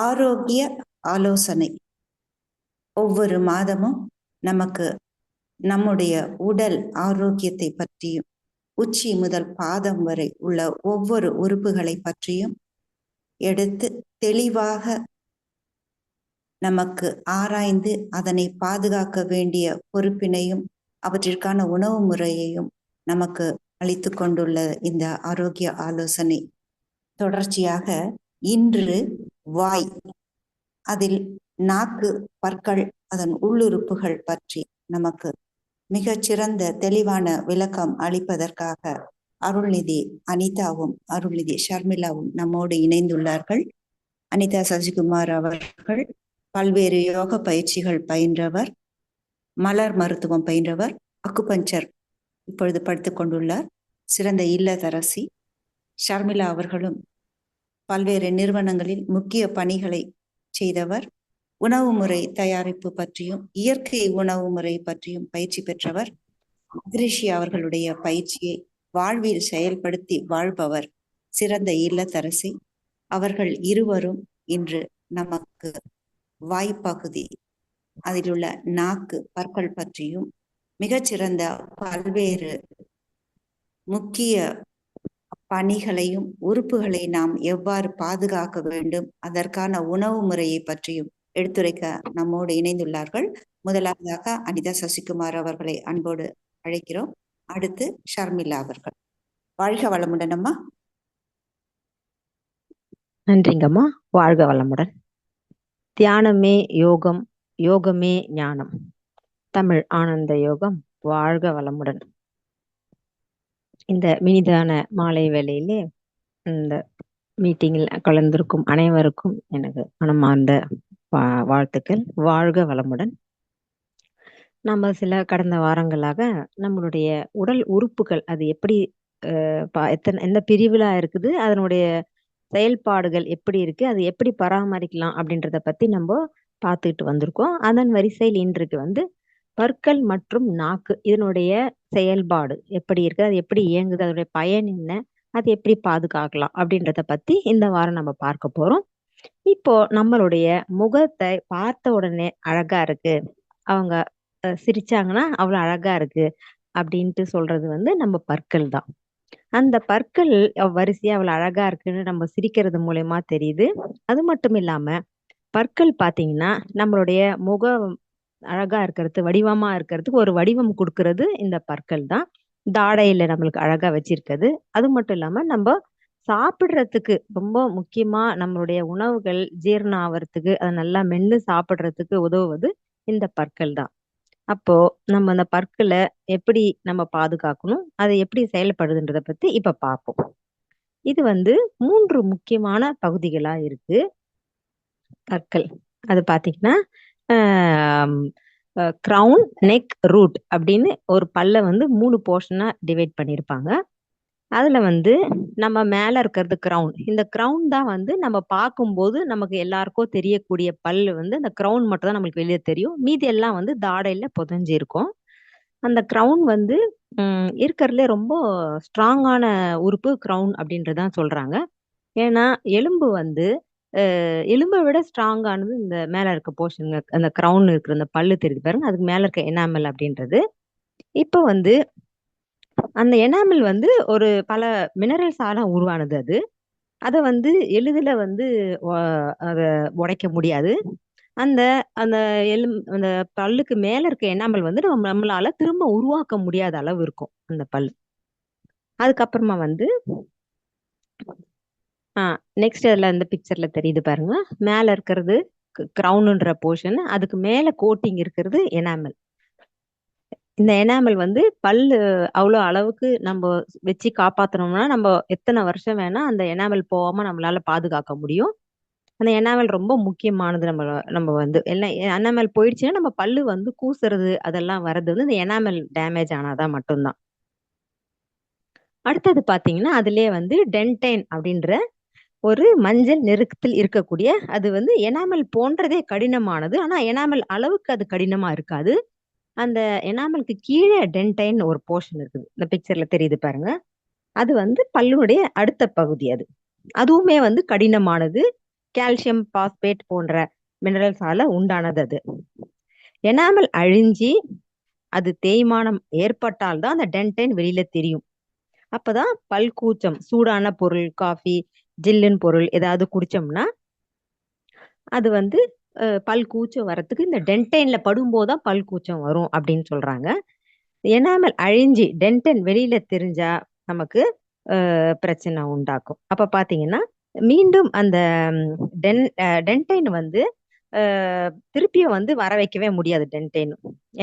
ஆரோக்கிய ஆலோசனை. ஒவ்வொரு மாதமும் நமக்கு நம்முடைய உடல் ஆரோக்கியத்தை பற்றியும் உச்சி முதல் பாதம் வரை உள்ள ஒவ்வொரு உறுப்புகளை பற்றியும் எடுத்து தெளிவாக நமக்கு ஆராய்ந்து அதனை பாதுகாக்க வேண்டிய பொறுப்பினையும் அவற்றிற்கான உணவு முறையையும் நமக்கு அளித்து கொண்டுள்ள இந்த ஆரோக்கிய ஆலோசனை தொடர்ச்சியாக இன்று வாய், அதில் நாக்கு, பற்கள், அதன் உள்ளுறுப்புகள் பற்றி நமக்கு மிகச்சிறந்த தெளிவான விளக்கம் அளிப்பதற்காக அருள்நிதி அனிதாவும் அருள்நிதி ஷர்மிளாவும் நம்மோடு இணைந்துள்ளார்கள். அனிதா சசிகுமார் அவர்கள் பல்வேறு யோக பயிற்சிகள் பயின்றவர், மலர் மருத்துவம் பயின்றவர், அக்குபஞ்சர் இப்பொழுது படித்துக் கொண்டுள்ளார், சிறந்த இல்லத்தரசி. ஷர்மிளா அவர்களும் பல்வேறு நிறுவனங்களில் முக்கிய பணிகளை செய்தவர், உணவு முறை தயாரிப்பு பற்றியும் இயற்கை உணவு முறை பற்றியும் பயிற்சி பெற்றவர். கிரிஷி அவர்களுடைய பயிற்சியை வாழ்வில் செயல்படுத்தி வாழ்பவர், சிறந்த இல்லத்தரசி. அவர்கள் இருவரும் இன்று நமக்கு வாய்ப்பகுதி, அதில் உள்ள நாக்கு, பற்கள் பற்றியும் மிகச்சிறந்த பல்வேறு முக்கிய பணிகளையும் உறுப்புகளை நாம் எவ்வாறு பாதுகாக்க வேண்டும், அதற்கான உணவு முறையை பற்றியும் எடுத்துரைக்க நம்மோடு இணைந்துள்ளார்கள். முதலாவதாக அனிதா சசிகுமார் அவர்களை அன்போடு அழைக்கிறோம். அடுத்து ஷர்மிளா அவர்கள். வாழ்க வளமுடன் அம்மா. நன்றிங்கம்மா. வாழ்க வளமுடன். தியானமே யோகம், யோகமே ஞானம். தமிழ் ஆனந்த யோகம். வாழ்க வளமுடன். இந்த மினிதான மாலை வேளையிலே இந்த மீட்டிங்கில் கலந்திருக்கும் அனைவருக்கும் எனக்கு மனமார்ந்த வாழ்த்துக்கள். வாழ்க வளமுடன். நம்ம சில கடந்த வாரங்களாக நம்மளுடைய உடல் உறுப்புகள் அது எப்படி எந்த பிரிவுலா இருக்குது, அதனுடைய செயல்பாடுகள் எப்படி இருக்கு, அது எப்படி பராமரிக்கலாம் அப்படின்றத பத்தி நம்ம பார்த்துக்கிட்டு வந்திருக்கோம். அதன் வரிசையில் இன்றைக்கு பற்கள் மற்றும் நாக்கு இதனுடைய செயல்பாடு எப்படி இருக்கு, அது எப்படி இயங்குது, அதனுடைய பயன் என்ன, அது எப்படி பாதுகாக்கலாம் அப்படின்றத பத்தி இந்த வாரம் நம்ம பார்க்க போறோம். இப்போ நம்மளுடைய முகத்தை பார்த்த உடனே அழகா இருக்கு, அவங்க சிரிச்சாங்கன்னா அவ்வளவு அழகா இருக்கு அப்படின்ட்டு சொல்றது நம்ம பற்கள் தான். அந்த பற்கள் வரிசையா அவ்வளவு அழகா இருக்குன்னு நம்ம சிரிக்கிறது மூலயமா தெரியுது. அது மட்டும் இல்லாம பற்கள் பாத்தீங்கன்னா நம்மளுடைய முகம் அழகா இருக்கிறது, வடிவமா இருக்கிறதுக்கு ஒரு வடிவம் கொடுக்கறது இந்த பற்கள் தான். தாடையில நம்மளுக்கு அழகா வச்சிருக்கிறது. அது மட்டும் இல்லாம நம்ம சாப்பிடுறதுக்கு ரொம்ப முக்கியமா நம்மளுடைய உணவுகள் ஜீரணம் ஆவறதுக்கு, அதை நல்லா மென்னு சாப்பிடுறதுக்கு உதவுவது இந்த பற்கள் தான். அப்போ நம்ம அந்த பற்களை எப்படி நம்ம பாதுகாக்கணும், அது எப்படி செயல்படுதுன்றத பத்தி இப்ப பார்ப்போம். இது 3 முக்கியமான பகுதிகளா இருக்கு பற்கள். அது பாத்தீங்கன்னா கிரவுன், நெக், ரூட் அப்படின்னு ஒரு பல்ல 3 போர்ஷனா டிவைட் பண்ணியிருப்பாங்க. அதுல நம்ம மேல இருக்கிறது கிரவுன். இந்த கிரவுன் தான் நம்ம பார்க்கும்போது நமக்கு எல்லாருக்கும் தெரியக்கூடிய பல்லு அந்த கிரவுன் மட்டும் தான் நம்மளுக்கு வெளியே தெரியும். மீதி எல்லாம் தாடையில புதைஞ்சு இருக்கும். அந்த கிரவுன் இருக்கிறதுல ரொம்ப ஸ்ட்ராங்கான உறுப்பு கிரவுன் அப்படின்றதான் சொல்றாங்க. ஏன்னா எலும்பு எலும்பை விட ஸ்ட்ராங்கானது இந்த மேல இருக்க போர்ஷன், அந்த கிரவுன் இருக்கிற அந்த பல்லு தெரியுது பாருங்க, அதுக்கு மேல இருக்க எனாமல் அப்படின்றது. இப்போ அந்த எனாமல் ஒரு பல மினரல்ஸால உருவானது. அதை எளிதில் அதை உடைக்க முடியாது. அந்த அந்த அந்த பல்லுக்கு மேல இருக்க எனாமல் நம்மளால திரும்ப உருவாக்க முடியாத அளவு இருக்கும் அந்த பல். அதுக்கப்புறமா நெக்ஸ்ட் அதுல இந்த பிக்சர்ல தெரியுது பாருங்க, மேல இருக்கிறது கிரவுன்ன்ற போர்ஷன், அதுக்கு மேல கோட்டிங் இருக்கிறது எனாமல். இந்த எனாமல் பல்லு அவ்வளோ அளவுக்கு நம்ம வச்சு காப்பாத்தணும்னா நம்ம எத்தனை வருஷம் வேணா அந்த எனாமல் போகாம நம்மளால பாதுகாக்க முடியும். அந்த எனாமல் ரொம்ப முக்கியமானது. நம்ம எனாமல் போயிடுச்சுன்னா நம்ம பல்லு கூசுறது அதெல்லாம் வர்றது இந்த எனாமல் டேமேஜ் ஆனாதான் மட்டும்தான். அடுத்தது பாத்தீங்கன்னா அதுலயே டென்டைன் அப்படின்ற ஒரு மஞ்சள் நிறத்தில் இருக்கக்கூடிய, அது எனாமல் போன்றதே கடினமானது, ஆனா எனாமல் அளவுக்கு அது கடினமா இருக்காது. அந்த எனாமலுக்கு கீழே டென்டைன் ஒரு போர்ஷன் இருக்குது, இந்த பிக்சர்ல தெரியுது பாருங்க. அது பல்லுடைய அடுத்த பகுதி. அதுவுமே கடினமானது. கால்சியம் பாஸ்பேட் போன்ற மினரல்ஸால உண்டானது அது. எனாமல் அழிஞ்சி அது தேய்மானம் ஏற்பட்டால் தான் அந்த டென்டைன் வெளியில தெரியும். அப்பதான் பல் கூச்சம், சூடான பொருள், காஃபி, ஜில்லுன்னு பொருள் ஏதாவது குடிச்சோம்னா அது வந்து பல் கூச்சம் வரத்துக்கு இந்த டென்டைன்ல படும்போது தான் பல் கூச்சம் வரும் அப்படின்னு சொல்றாங்க. எனாமல் அழிஞ்சு டென்டைன் வெளியில தெரிஞ்சா நமக்கு பிரச்சனை உண்டாக்கும். அப்ப பாத்தீங்கன்னா மீண்டும் அந்த டென்டைன் வந்து திருப்பியும் வந்து வர வைக்கவே முடியாது டென்டைன்.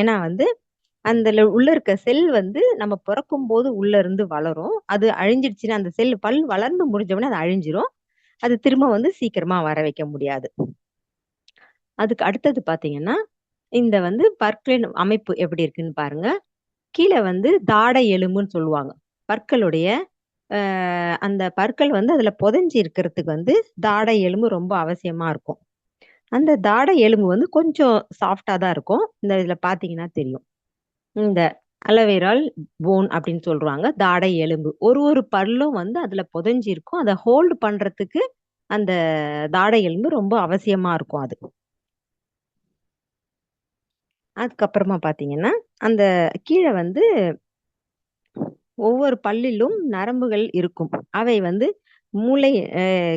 ஏன்னா வந்து அந்த உள்ள இருக்க செல் வந்து நம்ம பிறக்கும் போது உள்ள இருந்து வளரும். அது அழிஞ்சிடுச்சுன்னா அந்த செல் பல் வளர்ந்து முடிஞ்ச உடனே அது அழிஞ்சிரும். அது திரும்ப வந்து சீக்கிரமா வர வைக்க முடியாது. அதுக்கு அடுத்தது பாத்தீங்கன்னா இந்த வந்து பற்களின் அமைப்பு எப்படி இருக்குன்னு பாருங்க. கீழே வந்து தாடை எலும்புன்னு சொல்லுவாங்க. பற்களுடைய அந்த பற்கள் வந்து அதுல புதைஞ்சு இருக்கிறதுக்கு வந்து தாடை எலும்பு ரொம்ப அவசியமா இருக்கும். அந்த தாடை எலும்பு வந்து கொஞ்சம் சாஃப்டா தான் இருக்கும். இந்த இதுல பாத்தீங்கன்னா தெரியும். இந்த அலோவேரால் போன் அப்படின்னு சொல்றாங்க. தாடை எலும்பு. ஒரு பல்லும் வந்து அதுல புதைஞ்சு இருக்கும். அத ஹோல்ட் பண்றதுக்கு அந்த தாடை எலும்பு ரொம்ப அவசியமா இருக்கும் அது. அதுக்கப்புறமா பாத்தீங்கன்னா, அந்த கீழ வந்து ஒவ்வொரு பல்லிலும் நரம்புகள் இருக்கும். அவை வந்து மூளை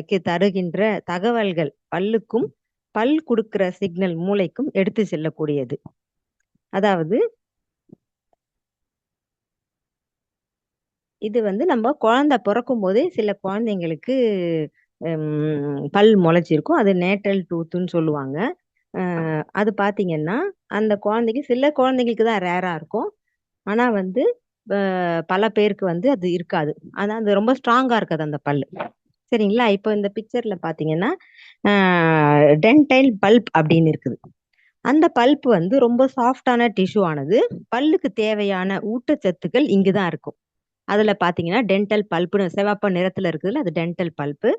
க்கு தருகின்ற தகவல்கள் பல்லுக்கும், பல் குடுக்கிற சிக்னல் மூளைக்கும் எடுத்து செல்லக்கூடியது. அதாவது இது வந்து நம்ம குழந்தை பொறக்கும்போதே சில குழந்தைங்களுக்கு பல் முளைச்சிருக்கும். அது நேட்டல் டூத்துன்னு சொல்லுவாங்க. அ அது பார்த்தீங்கன்னா, அந்த குழந்தைக்கு சில குழந்தைங்களுக்கு தான் ரேரா இருக்கும். ஆனா வந்து பல பேருக்கு வந்து அது இருக்காது. ஆனா அது ரொம்ப ஸ்ட்ராங்கா இருக்காது அந்த பல்லு. சரிங்களா? இப்போ இந்த பிக்சர்ல பார்த்தீங்கன்னா, அ டென்டைல் பல்ப் அப்படின்னு இருக்குது. அந்த பல்ப் வந்து ரொம்ப சாஃப்ட்டான டிஷ்யூ ஆனது. பல்லுக்கு தேவையான ஊட்டச்சத்துக்கள் இங்கு தான் இருக்கும். அதுல பார்த்தீங்கன்னா, டென்டல் பல்ப்ன்னு சிவப்பு நிறத்துல இருக்குதுல்ல, அது டென்டல் பல்ப்பு.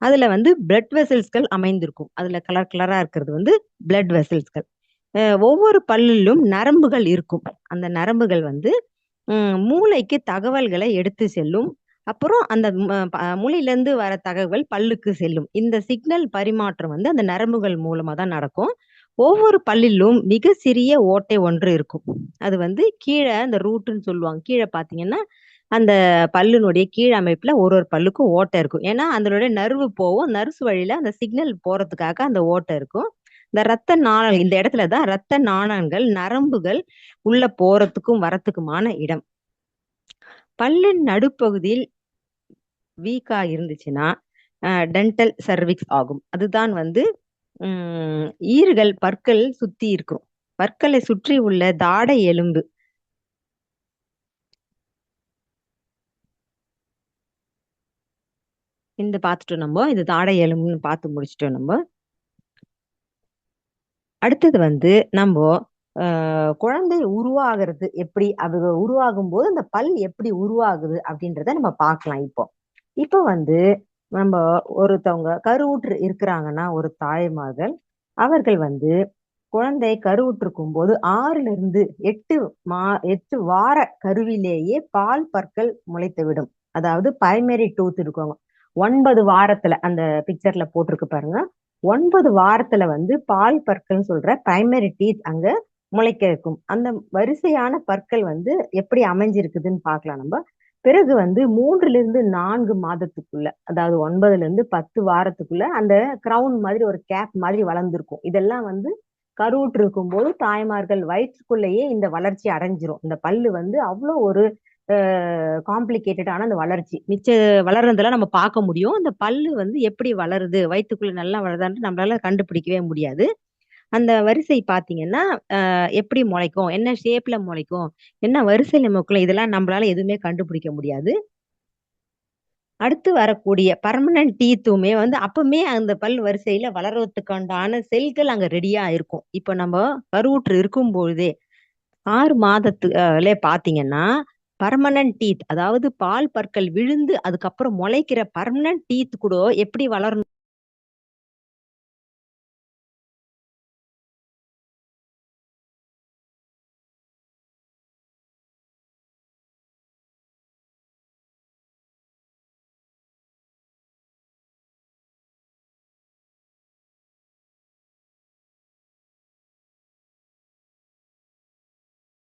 அதுல வந்து பிளட் வெசல்ஸ்கள் அமைந்திருக்கும். அதுல கலர் கலரா இருக்கிறது வந்து பிளட் வெசல்ஸ்கள். ஒவ்வொரு பல்லிலும் நரம்புகள் இருக்கும். அந்த நரம்புகள் வந்து மூளைக்கு தகவல்களை எடுத்து செல்லும். அப்புறம் அந்த மூளையிலேருந்து வர தகவல் பல்லுக்கு செல்லும். இந்த சிக்னல் பரிமாற்றம் வந்து அந்த நரம்புகள் மூலமா தான் நடக்கும். ஒவ்வொரு பல்லிலும் மிக சிறிய ஓட்டை ஒன்று இருக்கும். அது வந்து கீழ அந்த ரூட்ன்னு சொல்லுவாங்க. கீழ பார்த்தீங்கன்னா, அந்த பல்லினுடைய கீழ் அமைப்புல ஒரு பல்லுக்கும் ஓட்டை இருக்கும். ஏன்னா, அதனுடைய நர்வு போவும். நர்வ்ஸ் வழியில அந்த சிக்னல் போறதுக்காக அந்த ஓட்டை இருக்கும். இந்த ரத்த நாளங்கள் இந்த இடத்துல தான் ரத்த நாணங்கள், நரம்புகள் உள்ள போறதுக்கும், வரத்துக்குமான இடம். பல்லின் நடுப்பகுதியில் வீக்கா இருந்துச்சுன்னா, டென்டல் சர்விக்ஸ் ஆகும். அதுதான் வந்து ஈறுகள் பற்கள் சுத்தி இருக்கும். பற்களை சுற்றி உள்ள தாடை எலும்பு இந்த பார்த்துட்டோம் நம்ப. இது தாடை எலும்புன்னு பார்த்து முடிச்சுட்டோம் நம்ப. அடுத்தது வந்து நம்போ குழந்தை உருவாகுறது எப்படி? அது உருவாகும்போது அந்த பல் எப்படி உருவாகுது? அப்படின்றத நம்ம பார்க்கலாம் இப்போ. இப்போ வந்து நம்ப ஒருத்தவங்க கருவுற்று இருக்கிறாங்கன்னா, ஒரு தாய்மார்கள், அவர்கள் வந்து குழந்தை கருவுற்றிருக்கும்போது 6லிருந்து 8 வார கருவிலேயே பால் பற்கள் முளைத்துவிடும். அதாவது பிரைமரி டூத் இருக்கவங்க. 9 வாரத்துல அந்த பிக்சர்ல போட்டிருக்கு பாருங்க. 9 வாரத்துல வந்து பால் பற்கள்ன்னு சொல்ற பிரைமரி டீத் அங்க முளைக்க இருக்கும். அந்த வரிசையான பற்கள் வந்து எப்படி அமைஞ்சிருக்குதுன்னு பார்க்கலாம் நம்ப. பிறகு வந்து 3லிருந்து 4 மாதத்துக்குள்ள, அதாவது 9லிருந்து 10 வாரத்துக்குள்ள அந்த கிரவுன் மாதிரி ஒரு கேப் மாதிரி வளர்ந்திருக்கும். இதெல்லாம் வந்து கருவுற்று இருக்கும்போது தாய்மார்கள் வயிற்றுக்குள்ளேயே இந்த வளர்ச்சி அடைஞ்சிரும். இந்த பல்லு வந்து அவ்வளோ ஒரு காம்ப்ளிகேட்டடான அந்த வளர்ச்சி. மிச்ச வளர்றதெல்லாம் நம்ம பார்க்க முடியும். அந்த பல்லு வந்து எப்படி வளருது, வயித்துக்குள்ள நல்லா வளருதான்ட்டு நம்மளால கண்டுபிடிக்கவே முடியாது. அந்த வரிசை பார்த்தீங்கன்னா, எப்படி முளைக்கும்? என்ன ஷேப்ல முளைக்கும்? என்ன வரிசையில முளைக்கும்? இதெல்லாம் நம்மளால எதுவுமே கண்டுபிடிக்க முடியாது. அடுத்து வரக்கூடிய பெர்மனன்ட் டீத்துமே வந்து அப்பமே அந்த பல் வரிசையில வளர்றதுக்குண்டான செல்கள் அங்க ரெடியா இருக்கும். இப்ப நம்ம கருவுற்று இருக்கும்பொழுதே 6 மாதத்துலே பார்த்தீங்கன்னா, பெர்மனன்ட் டீத் அதாவது பால் பற்கள் விழுந்து அதுக்கப்புறம் முளைக்கிற பெர்மனன்ட் டீத் கூட எப்படி வளரணும்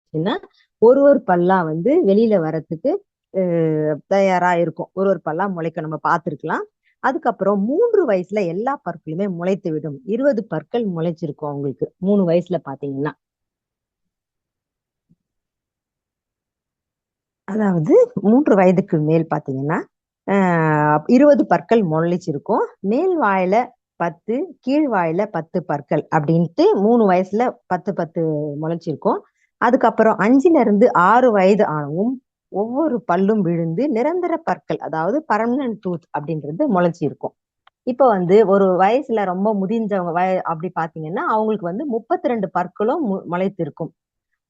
முளைச்சிச்சுன்னா ஒரு பல்லா வந்து வெளியில வர்றதுக்கு தயாரா இருக்கும். ஒரு பல்லா முளைக்க நம்ம பார்த்திருக்கலாம். அதுக்கப்புறம் 3 வயசுல எல்லா பற்களுமே முளைத்து விடும். 20 பற்கள் முளைச்சிருக்கும் அவங்களுக்கு 3 வயசுல பாத்தீங்கன்னா. அதாவது 3 வயதுக்கு மேல் பாத்தீங்கன்னா 20 பற்கள் முளைச்சிருக்கும். மேல் வாயில 10, கீழ் வாயில 10 பற்கள் அப்படின்ட்டு 3 வயசுல 10 முளைச்சிருக்கும். அதுக்கப்புறம் 5ல இருந்து 6 வயது ஆனவும் ஒவ்வொரு பல்லும் விழுந்து நிரந்தர பற்கள், அதாவது பர்மனன்ட் டூத் அப்படின்றது முளைச்சிருக்கும். இப்ப வந்து ஒரு வயசுல ரொம்ப முதிர்ந்தவங்க அப்படி பாத்தீங்கன்னா அவங்களுக்கு வந்து 32 பற்களும் முளைத்து இருக்கும்.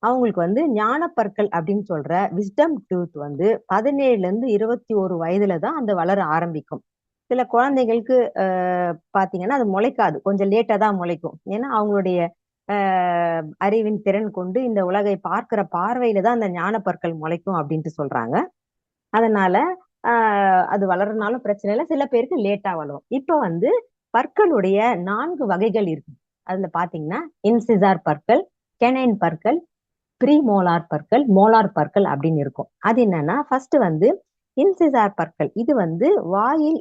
அவங்களுக்கு வந்து ஞான பற்கள் அப்படின்னு சொல்ற விஸ்டம் டூத் வந்து 17ல இருந்து 21 வயதுல தான் அந்த வளர ஆரம்பிக்கும். சில குழந்தைகளுக்கு பாத்தீங்கன்னா அது முளைக்காது, கொஞ்சம் லேட்டா தான் முளைக்கும். ஏன்னா அவங்களுடைய அறிவின் திறன் கொண்டு இந்த உலகை பார்க்கிற பார்வையில தான் அந்த ஞான பற்கள் முளைக்கும் அப்படின்ட்டு சொல்றாங்க. அதனால அது வளர்றதுனாலும் பிரச்சனை இல்லை, சில பேருக்கு லேட்டா வளரும். இப்ப வந்து பற்களுடைய 4 வகைகள் இருக்கு. அதுல பாத்தீங்கன்னா இன்சிசார் பற்கள், கெனைன் பற்கள், ப்ரீமோலார் பற்கள், மோலார் பற்கள் அப்படின்னு இருக்கும். அது என்னன்னா ஃபர்ஸ்ட் வந்து இன்சிசார் பற்கள். இது வந்து வாயில்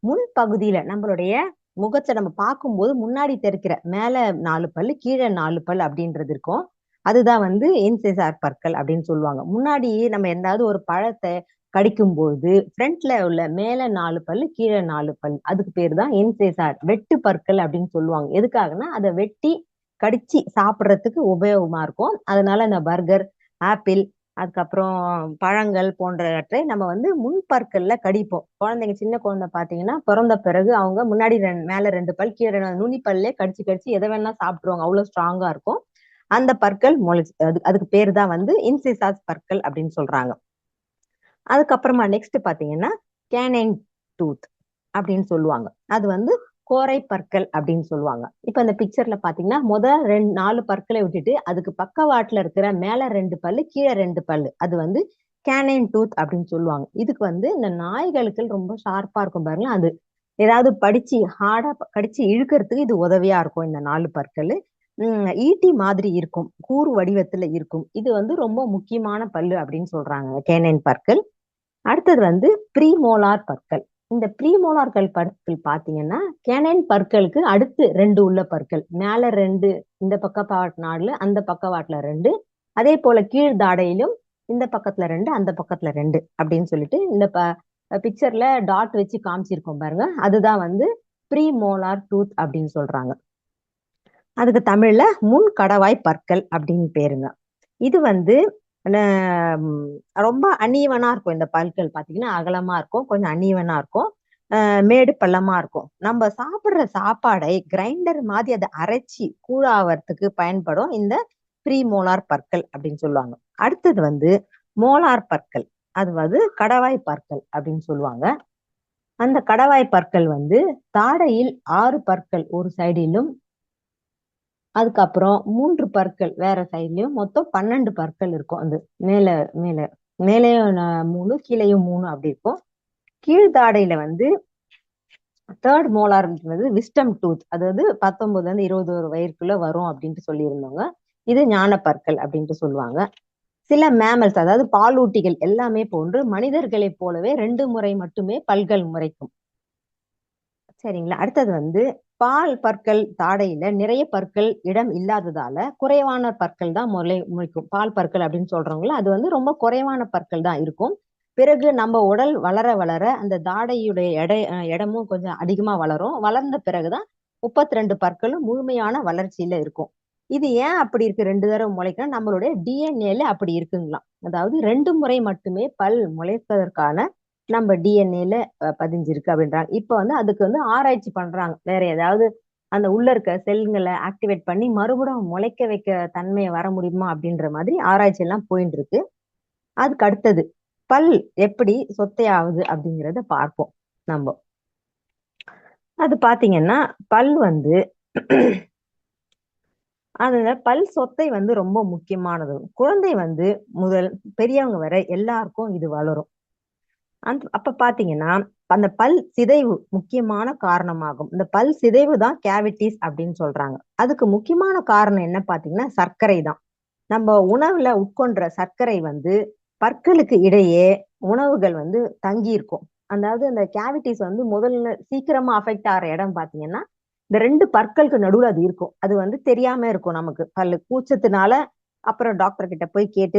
முன் பகுதியில நம்மளுடைய முகத்தை நம்ம பார்க்கும்போது முன்னாடி தெரிக்கிற மேல 4 பல்லு கீழே 4 பல் அப்படின்றது இருக்கும். அதுதான் வந்து இன்சிசார் பற்கள் அப்படின்னு சொல்லுவாங்க. முன்னாடி நம்ம எந்தாவது ஒரு பழத்தை கடிக்கும்போது ஃப்ரண்ட்ல உள்ள மேல 4 பல்லு கீழே 4 பல், அதுக்கு பேர் தான் இன்சிசார், வெட்டு பற்கள் அப்படின்னு சொல்லுவாங்க. எதுக்காகனா அதை வெட்டி கடிச்சு சாப்பிட்றதுக்கு உபயோகமா இருக்கும். அதனால இந்த பர்கர், ஆப்பிள், அதுக்கப்புறம் பழங்கள் போன்றவற்றை நம்ம வந்து முன்பற்கள்ல கடிப்போம். குழந்தைங்க, சின்ன குழந்தை பாத்தீங்கன்னா பிறந்த பிறகு அவங்க முன்னாடி மேல 2 பல் கீழே நுனி பல்லே கடிச்சு கடிச்சு எதை வேணா சாப்பிட்டுருவாங்க, அவ்வளவு ஸ்ட்ராங்கா இருக்கும் அந்த பற்கள். அதுக்கு பேரு தான் வந்து இன்சிசாஸ் பற்கள் அப்படின்னு சொல்றாங்க. அதுக்கப்புறமா நெக்ஸ்ட் பாத்தீங்கன்னா கேனைன் டூத் அப்படின்னு சொல்லுவாங்க. அது வந்து கோரை பற்கள் அப்படின்னு சொல்லுவாங்க. இப்ப இந்த பிக்சர்ல பாத்தீங்கன்னா முதல் 4 பற்களை விட்டுட்டு அதுக்கு பக்கவாட்டுல இருக்கிற மேல 2 பல்லு கீழே 2 பல்லு, அது வந்து கேனைன் டூத் அப்படின்னு சொல்லுவாங்க. இதுக்கு வந்து இந்த நாய்களுக்கு ரொம்ப ஷார்ப்பா இருக்கும் பாருங்க, அது ஏதாவது படிச்சு ஹார்டா கடிச்சு இழுக்கிறதுக்கு இது உதவியா இருக்கும். இந்த 4 பற்கள் ஈட்டி மாதிரி இருக்கும், கூறு வடிவத்துல இருக்கும். இது வந்து ரொம்ப முக்கியமான பல்லு அப்படின்னு சொல்றாங்க கேனைன் பற்கள். அடுத்தது வந்து ப்ரீமோலார் பற்கள். இந்த ப்ரீமோலார் பற்கள் பாத்தீங்கன்னா கேனைன் பற்களுக்கு அடுத்து 2 உள்ள பற்கள், மேல 2 இந்த பக்கவாட்டு நாடுல, அந்த பக்கவாட்டுல 2, அதே போல கீழ் தாடையிலும் இந்த பக்கத்துல 2 அந்த பக்கத்துல 2 அப்படின்னு சொல்லிட்டு இந்த பிக்சர்ல டாட் வச்சு காமிச்சிருக்கோம் பாருங்க, அதுதான் வந்து ப்ரீமோலார் டூத் அப்படின்னு சொல்றாங்க. அதுக்கு தமிழ்ல முன் கடவாய் பற்கள் அப்படின்னு பேருங்க. இது வந்து ரொம்ப அன்ஈவனா இருக்கும். இந்த பற்கள் பாத்தீங்கன்னா அகலமா இருக்கும், கொஞ்சம் அன்ஈவனா இருக்கும், மேடு பள்ளமா இருக்கும். நம்ம சாப்பிடுற சாப்பாடை கிரைண்டர் மாதிரி அதை அரைச்சி கூழாவறதுக்கு பயன்படும் இந்த ப்ரீமோலார் பற்கள் அப்படின்னு சொல்லுவாங்க. அடுத்தது வந்து மோலார் பற்கள், அது வந்து கடவாய் பற்கள் அப்படின்னு சொல்லுவாங்க. அந்த கடவாய் பற்கள் வந்து தாடையில் 6 பற்கள் ஒரு சைடிலும், அதுக்கப்புறம் 3 பற்கள் வேற சைட்லயும், மொத்தம் 12 பற்கள் இருக்கும். அது மேல மேல மேலேயும் 3 கீழேயும் 3 அப்படி இருக்கும். கீழ்தாடையில வந்து தேர்ட் மோலார்ன்றது விஸ்டம் டூத், அதாவது 19ல இருந்து 21 வயதுக்குள்ள வரும் அப்படின்ட்டு சொல்லியிருந்தவங்க. இது ஞான பற்கள் அப்படின்ட்டு சொல்லுவாங்க. சில மேமல்ஸ், அதாவது பாலூட்டிகள் எல்லாமே போன்று மனிதர்களை போலவே 2 முறை மட்டுமே பல்கள் முளைக்கும். சரிங்களா. அடுத்தது வந்து பால் பற்கள் தாடையில நிறைய பற்கள் இடம் இல்லாததால குறைவான பற்கள் தான் முளைக்கும். பால் பற்கள் அப்படின்னு சொல்றவங்கள அது வந்து ரொம்ப குறைவான பற்கள் தான் இருக்கும். பிறகு நம்ம உடல் வளர வளர அந்த தாடையுடைய இடமும் கொஞ்சம் அதிகமா வளரும். வளர்ந்த பிறகுதான் 32 பற்களும் முழுமையான வளர்ச்சியில இருக்கும். இது ஏன் அப்படி இருக்கு 2 தடவை முளைக்கணும், நம்மளுடைய டிஎன்ஏல அப்படி இருக்குங்களாம். அதாவது 2 முறை மட்டுமே பல் முளைப்பதற்கான நம்ம டிஎன்ஏல பதிஞ்சிருக்கு அப்படின்றாங்க. இப்ப வந்து அதுக்கு வந்து ஆராய்ச்சி பண்றாங்க. வேற ஏதாவது அந்த உள்ள இருக்க செல்களை ஆக்டிவேட் பண்ணி மறுபடியும் முளைக்க வைக்க தன்மையை வர முடியுமா அப்படின்ற மாதிரி ஆராய்ச்சி எல்லாம் போயிட்டு இருக்கு. அதுக்கு அடுத்தது பல் எப்படி சொத்தையாகுது அப்படிங்கிறத பார்ப்போம் நம்ம. அது பாத்தீங்கன்னா பல் வந்து அதுல பல் சொத்தை வந்து ரொம்ப முக்கியமானது. குழந்தை வந்து முதல் பெரியவங்க வரை எல்லாருக்கும் இது வளரும். அப்ப பாத்தீங்கன்னா அந்த பல் சிதைவு முக்கியமான காரணமாகும். இந்த பல் சிதைவு தான் கேவிட்டிஸ் அப்படின்னு சொல்றாங்க. அதுக்கு முக்கியமான காரணம் என்ன பாத்தீங்கன்னா சர்க்கரை தான். நம்ம உணவுல உட்கொண்ட சர்க்கரை வந்து பற்களுக்கு இடையே உணவுகள் வந்து தங்கி இருக்கும். அதாவது அந்த கேவிட்டிஸ் வந்து முதல்ல சீக்கிரமா அஃபெக்ட் ஆகிற இடம் பாத்தீங்கன்னா இந்த 2 பற்களுக்கு நடுவுல அது இருக்கும். அது வந்து தெரியாம இருக்கும் நமக்கு. பல்லு கூச்சத்தினால அப்புறம் டாக்டர் கிட்ட போய் கேட்டு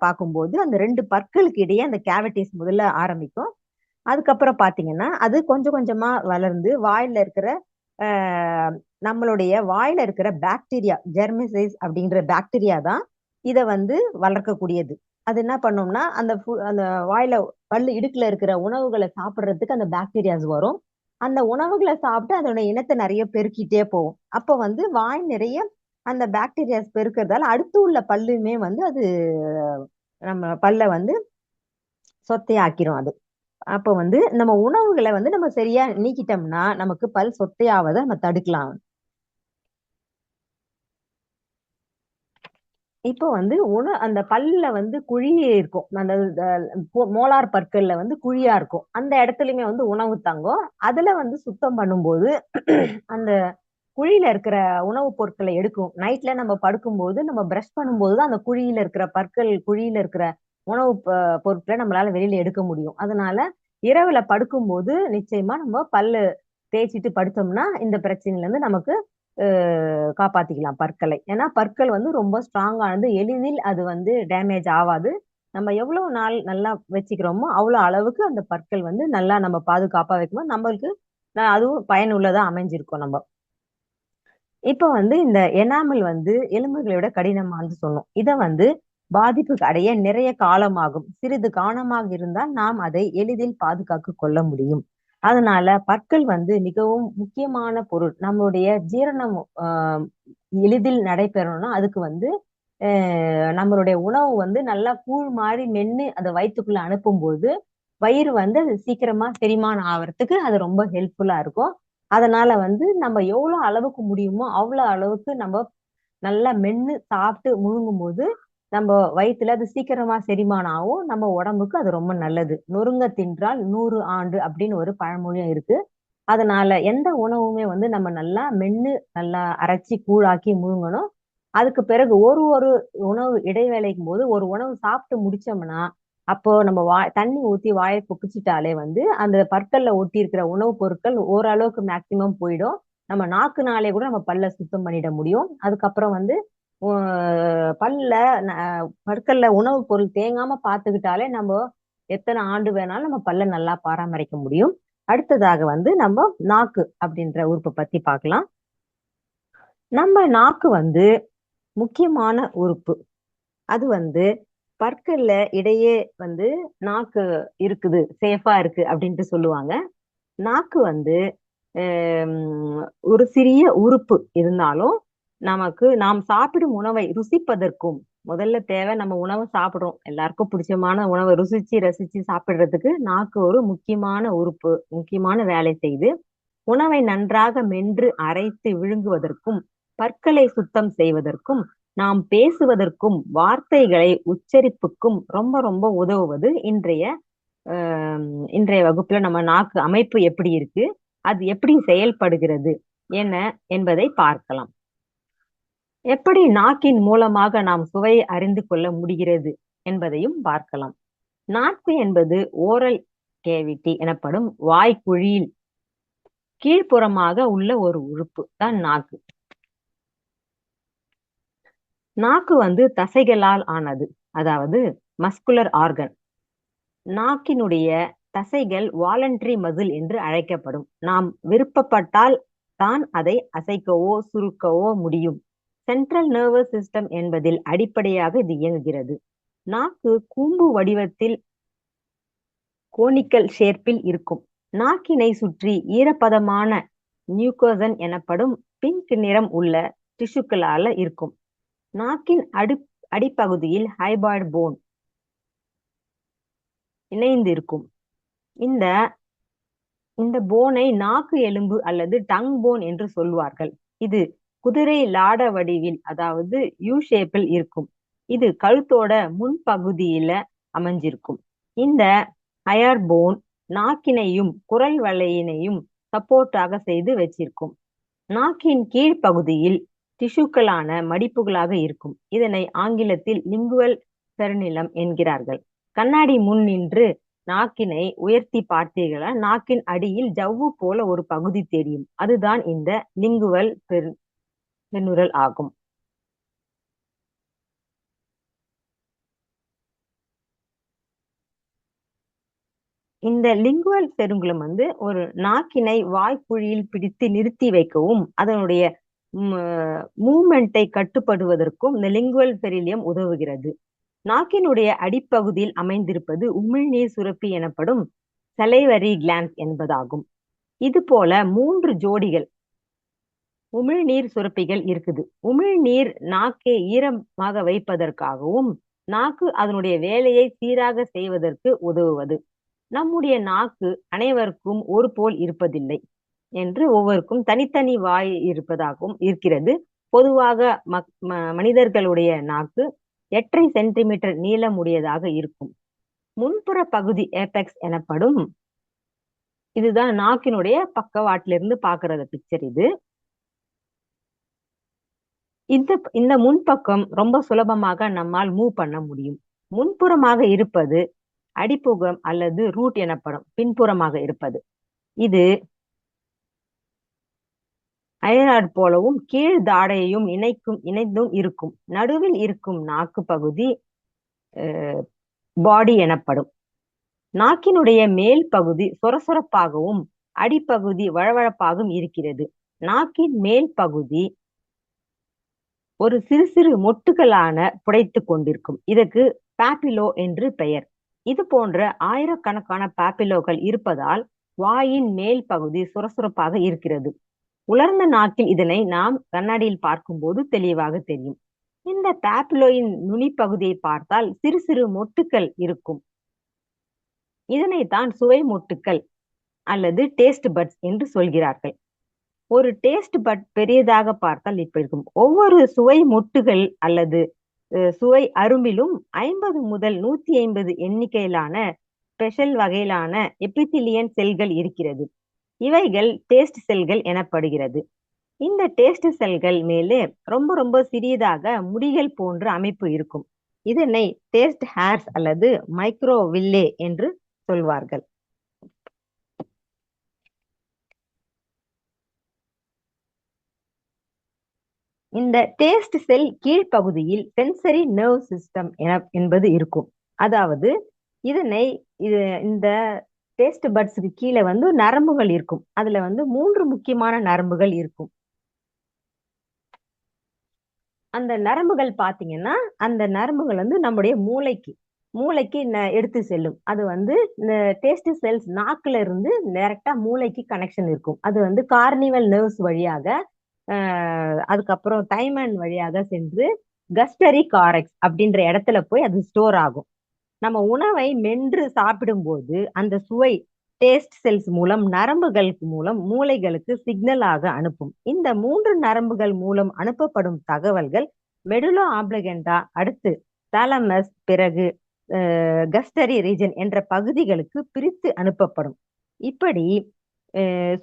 பார்க்கும்போது அந்த 2 பற்களுக்கு இடையே அந்த கேவிட்டிஸ் முதல்ல ஆரம்பிக்கும். அதுக்கப்புறம் பாத்தீங்கன்னா அது கொஞ்சம் கொஞ்சமா வளர்ந்து வாயில இருக்கிற நம்மளுடைய வாயில இருக்கிற பாக்டீரியா ஜெர்மிசைஸ் அப்படின்ற பாக்டீரியா தான் இத வந்து வளர்க்கக்கூடியது. அது என்ன பண்ணும்னா அந்த வாயில பல்லு இடுக்குல இருக்கிற உணவுகளை சாப்பிடுறதுக்கு அந்த பாக்டீரியாஸ் வரும். அந்த உணவுகளை சாப்பிட்டு அதோட இனத்தை நிறைய பெருக்கிட்டே போகும். அப்ப வந்து வாய் நிறைய அந்த பாக்டீரியாஸ் பெருக்கிறதால அடுத்து உள்ள பல்லுமே வந்து அது நம்ம பல்ல வந்து சொத்தையாக்கிரும் அது. அப்ப வந்து நம்ம உணவுகளை வந்து நம்ம சரியா நீக்கிட்டோம்னா நமக்கு பல் சொத்தையாவதை நம்ம தடுக்கலாம். இப்போ வந்து அந்த பல்ல வந்து குழி இருக்கும். அந்த மோலார் பற்கள்ல வந்து குழியா இருக்கும். அந்த இடத்துலயுமே வந்து உணவு தங்கும். அதுல வந்து சுத்தம் பண்ணும்போது அந்த குழியில இருக்கிற உணவுப் பொருட்களை எடுக்கும். நைட்ல நம்ம படுக்கும்போது நம்ம பிரஷ் பண்ணும்போது தான் அந்த குழியில இருக்கிற பற்கள் குழியில இருக்கிற உணவு பொருட்களை நம்மளால வெளியில எடுக்க முடியும். அதனால இரவுல படுக்கும்போது நிச்சயமா நம்ம பல்லு தேய்ச்சிட்டு படுத்தோம்னா இந்த பிரச்சனையில இருந்து நமக்கு காப்பாத்திக்கலாம் பற்களை. ஏன்னா பற்கள் வந்து ரொம்ப ஸ்ட்ராங்கானது. எளிதில் அது வந்து டேமேஜ் ஆவாது. நம்ம எவ்வளவு நாள் நல்லா வச்சுக்கிறோமோ அவ்வளவு அளவுக்கு அந்த பற்கள் வந்து நல்லா நம்ம பாதுகாப்பா வைக்கும்போது நம்மளுக்கு அதுவும் பயனுள்ளதா அமைஞ்சிருக்கும் நம்ம. இப்ப வந்து இந்த எனாமல் வந்து எலும்புகளை விட கடினமானது சொன்னோம். இத வந்து பாதிப்புக்கு அடைய நிறைய காலமாகும். சிறிது கவனமாக இருந்தால் நாம் அதை எளிதில் பாதுகாத்து கொள்ள முடியும். அதனால பற்கள் வந்து மிகவும் முக்கியமான பொருள். நம்மளுடைய ஜீரணம் எளிதில் நடைபெறணும்னா அதுக்கு வந்து நம்மளுடைய உணவு வந்து நல்லா கூழ் மாதிரி மென்னு அதை வயிற்றுக்குள்ள அனுப்பும்போது வயிறு வந்து அது சீக்கிரமா செரிமானம் ஆவறதுக்கு அது ரொம்ப ஹெல்ப்ஃபுல்லா இருக்கும். அதனால வந்து நம்ம எவ்வளவு அளவுக்கு முடியுமோ அவ்வளவு அளவுக்கு நம்ம நல்லா மென்னு சாப்பிட்டு முழுங்கும் போது நம்ம வயிற்றுல அது சீக்கிரமா செரிமானம் ஆகும். நம்ம உடம்புக்கு அது ரொம்ப நல்லது. நொறுங்க தின்றால் 100 ஆண்டு அப்படின்னு ஒரு பழமொழியும் இருக்கு. அதனால எந்த உணவுமே வந்து நம்ம நல்லா மென்னு நல்லா அரைச்சி கூழாக்கி முழுங்கணும். அதுக்கு பிறகு ஒரு உணவு இடைவேளைக்கும் போது ஒரு உணவு சாப்பிட்டு முடிச்சோம்னா அப்போ நம்ம தண்ணி ஊத்தி வாயை புப்பிச்சிட்டாலே வந்து அந்த பற்கள்ல ஒட்டி இருக்கிற உணவுப் பொருட்கள் ஓரளவுக்கு மேக்சிமம் போயிடும். நம்ம நாக்குனாலே கூட நம்ம பல்ல சுத்தம் பண்ணிட முடியும். அதுக்கப்புறம் வந்து பல்ல பற்கள்ல உணவுப் பொருள் தேங்காம பார்த்துக்கிட்டாலே நம்ம எத்தனை ஆண்டு வேணாலும் நம்ம பல்ல நல்லா பராமரிக்க முடியும். அடுத்ததாக வந்து நம்ம நாக்கு அப்படின்ற உறுப்பை பத்தி பார்க்கலாம். நம்ம நாக்கு வந்து முக்கியமான உறுப்பு. அது வந்து பற்கள்ல இடையே வந்து நாக்கு இருக்குது, சேஃபா இருக்கு அப்படின்ட்டு சொல்லுவாங்க. நாக்கு வந்து ஒரு சிறிய உறுப்பு இருந்தாலும் நமக்கு நாம் சாப்பிடும் உணவை ருசிப்பதற்கும் முதல்ல தேவை நம்ம உணவை சாப்பிடுறோம். எல்லாருக்கும் பிடிச்சமான உணவை ருசிச்சு ரசிச்சு சாப்பிடுறதுக்கு நாக்கு ஒரு முக்கியமான உறுப்பு, முக்கியமான வேலை செய்து உணவை நன்றாக மென்று அரைத்து விழுங்குவதற்கும் பற்களை சுத்தம் செய்வதற்கும் நாம் பேசுவதற்கும் வார்த்தைகளை உச்சரிப்புக்கும் ரொம்ப ரொம்ப உதவுவது இன்றைய வகுப்புல நம்ம நாக்கு அமைப்பு எப்படி இருக்கு, அது எப்படி செயல்படுகிறது என்ன என்பதை பார்க்கலாம். எப்படி நாக்கின் மூலமாக நாம் சுவையை அறிந்து கொள்ள முடிகிறது என்பதையும் பார்க்கலாம். நாக்கு என்பது ஓரல் கேவிட்டி எனப்படும் வாய்க்குழியில் கீழ்ப்புறமாக உள்ள ஒரு உறுப்பு தான் நாக்கு. நாக்கு வந்து தசைகளால் ஆனது, அதாவது மஸ்குலர் ஆர்கன். நாக்கினுடைய தசைகள் வாலண்டரி மசில் என்று அழைக்கப்படும். நாம் விருப்பப்பட்டால் தான் அதை அசைக்கவோ சுருக்கவோ முடியும். சென்ட்ரல் நர்வஸ் சிஸ்டம் என்பதில் அடிப்படையாக இது இயங்குகிறது. நாக்கு கூம்பு வடிவத்தில் கோனிக்கல் ஷேப்பில் இருக்கும். நாக்கினை சுற்றி ஈரப்பதமான நியூகோசன் எனப்படும் பிங்க் நிறம் உள்ள டிஷ்யூக்களால இருக்கும். நாக்கின் அடிப்பகுதியில் ஹைபாய்டு போன் இணைந்து இருக்கும். இந்த போனை நாக்கு எலும்பு அல்லது டங் போன் என்று சொல்வார்கள். இது குதிரை லாட வடிவில், அதாவது யூ ஷேப்பில் இருக்கும். இது கழுத்தோட முன்பகுதியில அமைஞ்சிருக்கும். இந்த ஹயர் போன் நாக்கினையும் குரல் வளையினையும் சப்போர்ட்டாக செய்து வச்சிருக்கும். நாக்கின் கீழ்ப்பகுதியில் டிஷ்யூக்களான மடிப்புகளாக இருக்கும். இதனை ஆங்கிலத்தில் லிங்குவல் பெருநிலம் என்கிறார்கள். கண்ணாடி முன் நின்று நாக்கினை உயர்த்தி பார்த்தீர்களா, நாக்கின் அடியில் ஜவ்வு போல ஒரு பகுதி தெரியும். அதுதான் இந்த லிங்குவல் பெருநுரல் ஆகும். இந்த லிங்குவல் பெருங்குளம் ஒரு நாக்கினை வாய்க்குழியில் பிடித்து நிறுத்தி வைக்கவும் அதனுடைய மூமெண்டை கட்டுப்படுவதற்கும் இந்த லிங்குவல் பெரிலியம் உதவுகிறது. நாக்கினுடைய அடிப்பகுதியில் அமைந்திருப்பது உமிழ்நீர் சுரப்பி எனப்படும் சலைவரி கிளான்ஸ் என்பதாகும். இது போல 3 ஜோடிகள் உமிழ்நீர் சுரப்பிகள் இருக்குது. உமிழ்நீர் நாக்கை ஈரமாக வைப்பதற்காகவும் நாக்கு அதனுடைய வேலையை சீராக செய்வதற்கு உதவுவது. நம்முடைய நாக்கு அனைவருக்கும் ஒரு போல் இருப்பதில்லை என்று ஒவ்வொருக்கும் தனித்தனி வாய் இருப்பதாகவும் இருக்கிறது. பொதுவாக மனிதர்களுடைய நாக்கு 8 சென்டிமீட்டர் நீளமுடையதாக இருக்கும். முன்புற பகுதி ஏபெக்ஸ் எனப்படும். இதுதான் நாக்கினுடைய பக்கவாட்டிலிருந்து பார்க்கறது பிக்சர் இது. இந்த முன்பக்கம் ரொம்ப சுலபமாக நம்மால் மூவ் பண்ண முடியும். முன்புறமாக இருப்பது அடிப்புகம் அல்லது ரூட் எனப்படும், பின்புறமாக இருப்பது. இது அயனாட் போலவும் கீழ் தாடையையும் இணைந்தும் இருக்கும். நடுவில் இருக்கும் நாக்கு பகுதி பாடி எனப்படும். நாக்கினுடைய மேல் பகுதி சொரசொரப்பாகவும் அடிப்பகுதி வழவழப்பாகவும் இருக்கிறது. நாக்கின் மேல் பகுதி ஒரு சிறு சிறு மொட்டுகளான புடைத்து கொண்டிருக்கும். இதற்கு பாப்பிலோ என்று பெயர். இது போன்ற ஆயிரக்கணக்கான பாப்பிலோக்கள் இருப்பதால் வாயின் மேல் பகுதி சுரசுரப்பாக இருக்கிறது. உலர்ந்த நாக்கில் இதனை நாம் கண்ணாடியில் பார்க்கும்போது தெளிவாக தெரியும். இந்த பாப்பிலோயின் நுனி பகுதியை பார்த்தால் சிறு சிறு மொட்டுக்கள் இருக்கும். இதனைத்தான் சுவை மொட்டுக்கள் அல்லது டேஸ்ட் பட்ஸ் என்று சொல்கிறார்கள். ஒரு டேஸ்ட் பட் பெரியதாக பார்த்தால் இப்படி இருக்கும். ஒவ்வொரு சுவை மொட்டுகள் அல்லது சுவை அரும்பிலும் 50 முதல் 150 எண்ணிக்கையிலான ஸ்பெஷல் வகையிலான எபித்திலியன் செல்கள் இருக்கிறது. இவைகள் டேஸ்ட் செல்கள் எனப்படுகிறது. இந்த டேஸ்ட் செல்கள் மேலே ரொம்ப ரொம்ப சிறியதாக முடிகள் போன்ற அமைப்பு இருக்கும். இதனை டேஸ்ட் ஹேர்ஸ் அல்லது மைக்ரோவில்லே என்று சொல்வார்கள். இந்த டேஸ்ட் செல் கீழ்ப்பகுதியில் சென்சரி நர்வ் சிஸ்டம் என்பது இருக்கும். அதாவது இந்த டேஸ்ட் பட்ஸுக்கு கீழே நரம்புகள் இருக்கும். அதுல 3 முக்கியமான நரம்புகள் இருக்கும். அந்த நரம்புகள் பாத்தீங்கன்னா அந்த நரம்புகள் நம்முடைய மூளைக்கு எடுத்து செல்லும். அது இந்த டேஸ்ட் செல்ஸ் நாக்குல இருந்து டைரக்டா மூளைக்கு கனெக்ஷன் இருக்கும். அது கார்னிவல் நர்வ்ஸ் வழியாக அதுக்கப்புறம் தைமன் வழியாக சென்று கஸ்டரி காரெக்ஸ் அப்படின்ற இடத்துல போய் அது ஸ்டோர் ஆகும். நம்ம உணவை மென்று சாப்பிடும் போது அந்த சுவை டேஸ்ட் செல்ஸ் மூலம் நரம்புகளுக்கு மூலம் மூளைகளுக்கு சிக்னலாக அனுப்பும். இந்த 3 நரம்புகள் மூலம் அனுப்பப்படும் தகவல்கள் மெடுலோ ஆப்ளிகண்டா, அடுத்து தாலமஸ், பிறகு கஸ்டரி ரீஜன் என்ற பகுதிகளுக்கு பிரித்து அனுப்பப்படும். இப்படி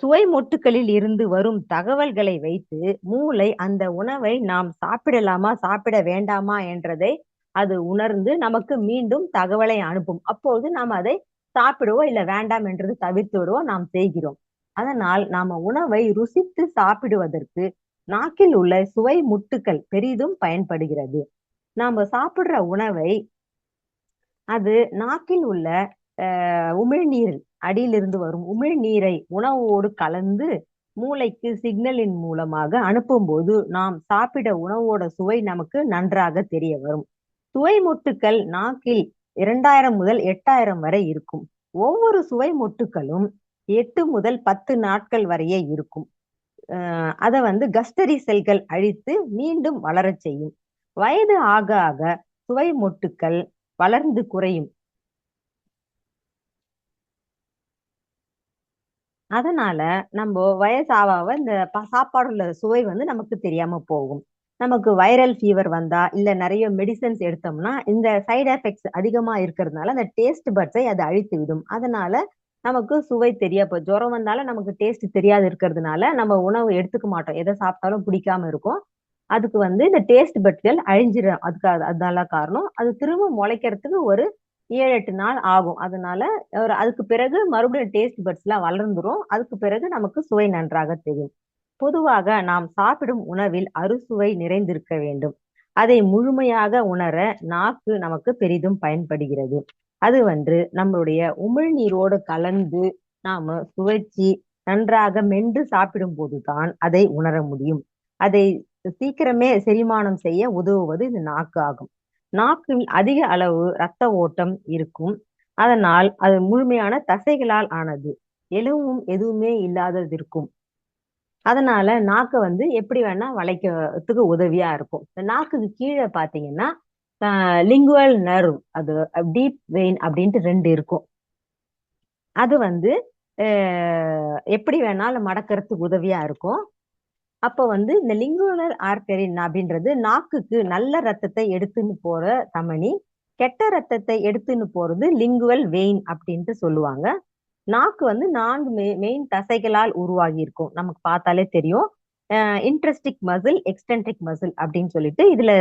சுவை மொட்டுக்களில் இருந்து வரும் தகவல்களை வைத்து மூளை அந்த உணவை நாம் சாப்பிடலாமா சாப்பிட வேண்டாமா என்றதை அது உணர்ந்து நமக்கு மீண்டும் தகவலை அனுப்பும். அப்போது நாம் அதை சாப்பிடுவோம், இல்ல வேண்டாம் என்றது தவிர்த்து விடுவோம் நாம் செய்கிறோம். அதனால் நாம உணவை ருசித்து சாப்பிடுவதற்கு நாக்கில் உள்ள சுவை முட்டுக்கள் பெரிதும் பயன்படுகிறது. நாம சாப்பிடுற உணவை அது நாக்கில் உள்ள உமிழ்நீர் அடியிலிருந்து வரும் உமிழ்நீரை உணவோடு கலந்து மூளைக்கு சிக்னலின் மூலமாக அனுப்பும் போது நாம் சாப்பிட உணவோட சுவை நமக்கு நன்றாக தெரிய வரும். சுவை மொட்டுக்கள் நாக்கில் 2000 முதல் 8000 வரை இருக்கும். ஒவ்வொரு சுவை மொட்டுக்களும் 8 முதல் 10 நாட்கள் வரையே இருக்கும். அதை கஸ்டரி செல்கள் அழித்து மீண்டும் வளரச் செய்யும். வயது ஆக ஆக சுவை மொட்டுக்கள் வளர்ந்து குறையும். அதனால நம்ம வயசாக இந்த சாப்பாடுள்ள சுவை நமக்கு தெரியாம போகும். நமக்கு வைரல் ஃபீவர் வந்தா இல்ல நிறைய மெடிசன்ஸ் எடுத்தோம்னா இந்த சைடு எஃபெக்ட்ஸ் அதிகமா இருக்கிறதுனால அந்த டேஸ்ட் பட்ஸை அது அழித்து விடும். அதனால நமக்கு சுவை இப்போ ஜுரம் வந்தாலும் நமக்கு டேஸ்ட் தெரியாது இருக்கிறதுனால நம்ம உணவு எடுத்துக்க மாட்டோம். எதை சாப்பிட்டாலும் பிடிக்காம இருக்கும். அதுக்கு இந்த டேஸ்ட் பட்கள் அழிஞ்சிடும். அதனால காரணம். அது திரும்ப முளைக்கிறதுக்கு ஒரு 7-8 நாள் ஆகும். அதனால அதுக்கு பிறகு மறுபடியும் டேஸ்ட் பட்ஸ்லாம் வளர்ந்துரும். அதுக்கு பிறகு நமக்கு சுவை நன்றாக தெரியும். பொதுவாக நாம் சாப்பிடும் உணவில் அறுசுவை நிறைந்திருக்க வேண்டும். அதை முழுமையாக உணர நாக்கு நமக்கு பெரிதும் பயன்படுகிறது. அது நம்மளுடைய உமிழ்நீரோடு கலந்து நாம சுவைச்சி நன்றாக மென்று சாப்பிடும் போதுதான் அதை உணர முடியும். அதை சீக்கிரமே செரிமானம் செய்ய உதவுவது இந்த நாக்கு ஆகும். நாக்கில் அதிக அளவு இரத்த ஓட்டம் இருக்கும். அதனால் அது முழுமையான தசைகளால் ஆனது. எலும்பும் எதுவுமே இல்லாதது இருக்கும். அதனால நாக்க எப்படி வேணா வளைக்கிறதுக்கு உதவியா இருக்கும். இந்த நாக்குக்கு கீழே பாத்தீங்கன்னா லிங்குவல் நர்வ், அது டீப் வெயின் அப்படின்ட்டு 2 இருக்கும். அது எப்படி வேணாலும் மடக்கிறதுக்கு உதவியா இருக்கும். அப்போ இந்த லிங்குவல் ஆர்டரின் அப்படின்றது நாக்குக்கு நல்ல ரத்தத்தை எடுத்துன்னு போற தமனி, கெட்ட ரத்தத்தை எடுத்துன்னு போறது லிங்குவல் வெயின் அப்படின்ட்டு சொல்லுவாங்க. நாக்கு 4 மெயின் தசைகளால் உருவாகி இருக்கும். நமக்கு பார்த்தாலே தெரியும். இன்ட்ரெஸ்டிக் மசில், எக்ஸ்டென்ட்ரிக் மசில் அப்படின்னு சொல்லிட்டு இதுல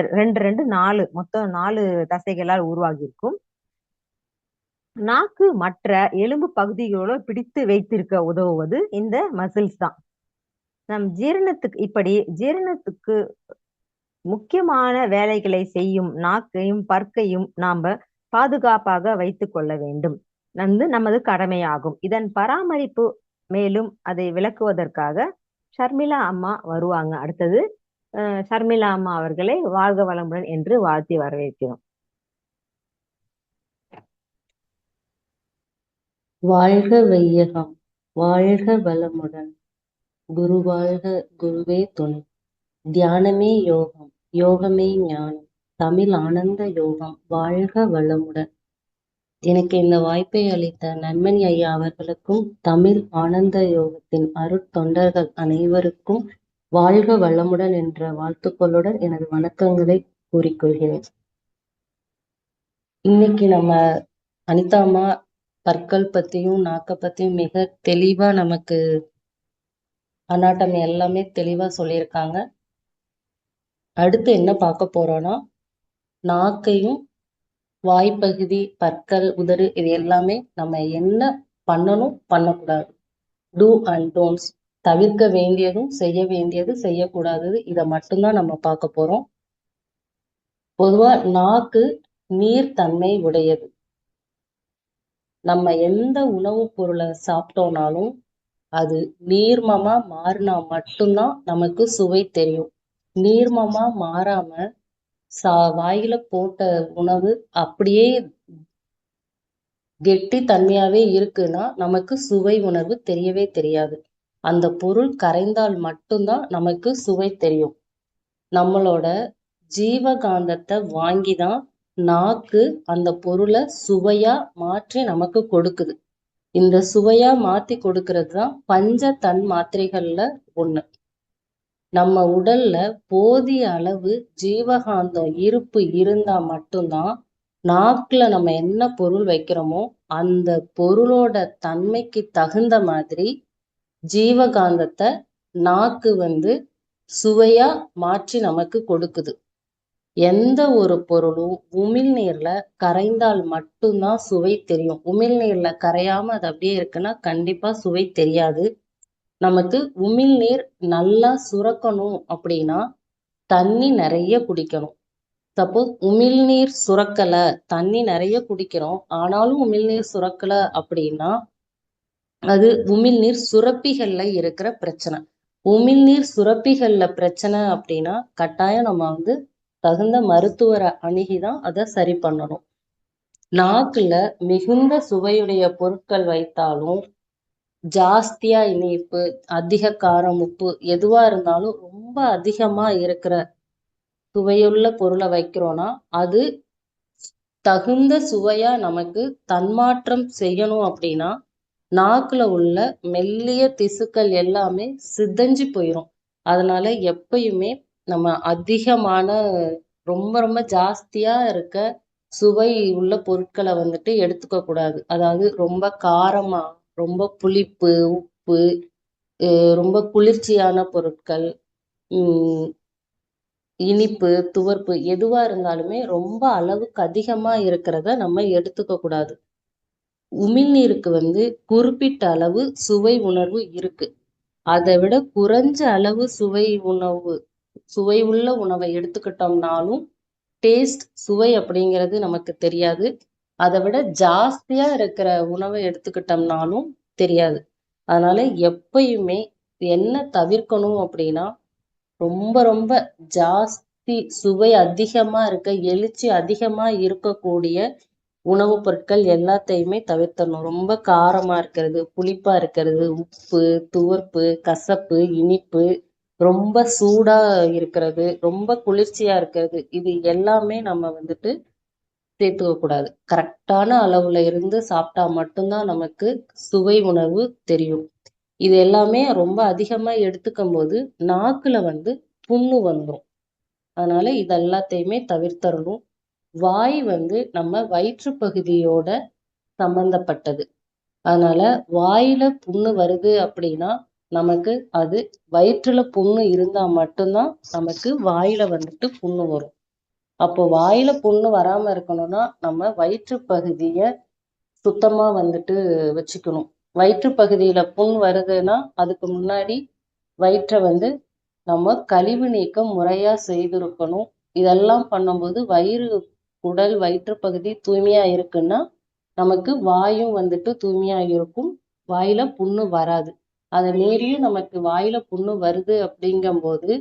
4 மொத்தம் 4 தசைகளால் உருவாகி இருக்கும். நாக்கு மற்ற எலும்பு பகுதிகளோடு பிடித்து வைத்திருக்க உதவுவது இந்த மசில்ஸ் தான். நம் ஜீரணத்துக்கு முக்கியமான வேலைகளை செய்யும் நாக்கையும் பற்கையும் நாம பாதுகாப்பாக வைத்துக் கொள்ள வேண்டும். நமது கடமையாகும். இதன் பராமரிப்பு மேலும் அதை விளக்குவதற்காக ஷர்மிளா அம்மா வருவாங்க. அடுத்தது ஷர்மிளா அம்மா அவர்களை வாழ்க வளமுடன் என்று வாழ்த்தி வரவேற்கிறோம். வாழ்க வையகம், வாழ்க வளமுடன். குரு வாழ்க, குருவே துணை. தியானமே யோகம், யோகமே ஞானம். தமிழ் ஆனந்த யோகம். வாழ்க வளமுடன். எனக்கு இந்த வாய்ப்பை அளித்த நன்மணி ஐயா அவர்களுக்கும் தமிழ் ஆனந்த யோகத்தின் அருட்தொண்டர்கள் அனைவருக்கும் வாழ்க வளமுடன் என்ற வாழ்த்துக்களுடன் எனது வணக்கங்களை கூறிக்கொள்கிறேன். இன்னைக்கு நம்ம அனிதாமா பற்கள் பத்தியும் நாக்க பத்தியும் மிக தெளிவா நமக்கு அனாட்டமி எல்லாமே தெளிவா சொல்லியிருக்காங்க. அடுத்து என்ன பார்க்க போறோம்னா, நாக்கையும் வாய்ப்பகுதி, பற்கள், உதடு இது எல்லாமே நம்ம என்ன பண்ணணும் பண்ணக்கூடாது, டூ அண்ட் டோன்ட்ஸ், தவிர்க்க வேண்டியதும் செய்ய வேண்டியது செய்யக்கூடாதது, இதை மட்டும்தான் நம்ம பார்க்க போறோம். பொதுவா நாக்கு நீர்த்தன்மை உடையது. நம்ம எந்த உணவுப் பொருளை சாப்பிட்டோம்னாலும் அது நீர்மமா மாறினா மட்டும்தான் நமக்கு சுவை தெரியும். நீர்மமா மாறாம வாயில போட்ட உணவு அப்படியே கெட்டி தன்மையாவே இருக்குன்னா நமக்கு சுவை உணர்வு தெரியவே தெரியாது. அந்த பொருள் கரைந்தால் மட்டும்தான் நமக்கு சுவை தெரியும். நம்மளோட ஜீவகாந்தத்தை வாங்கிதான் நாக்கு அந்த பொருளை சுவையா மாற்றி நமக்கு கொடுக்குது. இந்த சுவையா மாத்தி கொடுக்கறது தான் பஞ்ச தன் மாத்திரைகள்ல ஒண்ணு. நம்ம உடல்ல போதிய அளவு ஜீவகாந்தம் இருப்பு இருந்தா மட்டும்தான் நாக்குல நம்ம என்ன பொருள் வைக்கிறோமோ அந்த பொருளோட தன்மைக்கு தகுந்த மாதிரி ஜீவகாந்தத்தை நாக்கு சுவையா மாற்றி நமக்கு கொடுக்குது. எந்த ஒரு பொருளும் உமிழ்நீர்ல கரைந்தால் மட்டும்தான் சுவை தெரியும். உமிழ்நீர்ல கரையாம அது அப்படியே இருக்குன்னா கண்டிப்பா சுவை தெரியாது. நமக்கு உமிழ்நீர் நல்லா சுரக்கணும் அப்படின்னா தண்ணி நிறைய குடிக்கணும். சப்போஸ் உமிழ்நீர் சுரக்கல, தண்ணி நிறைய குடிக்கிறோம் ஆனாலும் உமிழ்நீர் சுரக்கல அப்படின்னா அது உமிழ்நீர் சுரப்பிகள்ல இருக்கிற பிரச்சனை. உமிழ்நீர் சுரப்பிகள்ல பிரச்சனை அப்படின்னா கட்டாயம் நம்ம தகுந்த மருத்துவரை அணுகிதான் அதை சரி பண்ணணும். நாக்குல மிகுந்த சுவையுடைய பொருட்கள் வைத்தாலும் ஜாஸ்தியா இனிப்பு, அதிக காரம், உப்பு எதுவா இருந்தாலும் ரொம்ப அதிகமா இருக்கிற சுவையுள்ள பொருளை வைக்கிறோம்னா அது தகுந்த சுவையா நமக்கு தன்மாற்றம் செய்யணும் அப்படின்னா நாக்குல உள்ள மெல்லிய திசுக்கள் எல்லாமே சிதைஞ்சு போயிடும். அதனால எப்பயுமே நம்ம அதிகமான ரொம்ப ரொம்ப ஜாஸ்தியா இருக்க சுவை உள்ள பொருட்களை எடுத்துக்க கூடாது. அதாவது ரொம்ப காரமா, ரொம்ப புளிப்பு, உப்பு, ரொம்ப குளிர்ச்சியான பொருட்கள், இனிப்பு, துவர்ப்பு எதுவா இருந்தாலுமே ரொம்ப அளவுக்கு அதிகமா இருக்கிறத நம்ம எடுத்துக்க கூடாது. உமிழ்நீருக்கு குறிப்பிட்ட அளவு சுவை உணர்வு இருக்கு. அதை விட குறைஞ்ச அளவு சுவை உள்ள உணவை எடுத்துக்கிட்டோம்னாலும் சுவை அப்படிங்கிறது நமக்கு தெரியாது. அதை விட ஜாஸ்தியா இருக்கிற உணவை எடுத்துக்கிட்டோம்னாலும் தெரியாது. அதனால எப்பயுமே என்ன தவிர்க்கணும் அப்படின்னா, ரொம்ப ரொம்ப ஜாஸ்தி சுவை அதிகமா இருக்க, எழுச்சி அதிகமா இருக்கக்கூடிய உணவுப் பொருட்கள் எல்லாத்தையுமே தவிர்த்தரணும். ரொம்ப காரமா இருக்கிறது, புளிப்பா இருக்கிறது, உப்பு, துவர்ப்பு, கசப்பு, இனிப்பு, ரொம்ப சூடா இருக்கிறது, ரொம்ப குளிர்ச்சியா இருக்கிறது, இது எல்லாமே நம்ம சேர்த்துக்க கூடாது. கரெக்டான அளவுல இருந்து சாப்பிட்டா மட்டும்தான் நமக்கு சுவை உணர்வு தெரியும். இது எல்லாமே ரொம்ப அதிகமா எடுத்துக்கும் போது நாக்குல புண்ணு வந்துடும். அதனால இது எல்லாத்தையுமே தவிர்த்தரணும். வாய் நம்ம வயிற்று பகுதியோட சம்பந்தப்பட்டது. அதனால வாயில புண்ணு வருது அப்படின்னா நமக்கு அது வயிற்றுல புண்ணு இருந்தா மட்டும்தான் நமக்கு வாயில புண்ணு வரும். அப்போ வாயில புண்ணு வராம இருக்கணும்னா நம்ம வயிற்று பகுதிய சுத்தமா வச்சுக்கணும். வயிற்று பகுதியில புண் வருதுன்னா அதுக்கு முன்னாடி வயிற்றை நம்ம கழிவு நீக்கம் முறையா செய்திருக்கணும். இதெல்லாம் பண்ணும்போது குடல் வயிற்று பகுதி தூய்மையா இருக்குன்னா நமக்கு வாயும் தூய்மையா இருக்கும், வாயில புண்ணு வராது. அதை மீறியும் நமக்கு வாயில புண்ணு வருது அப்படிங்கும்போது,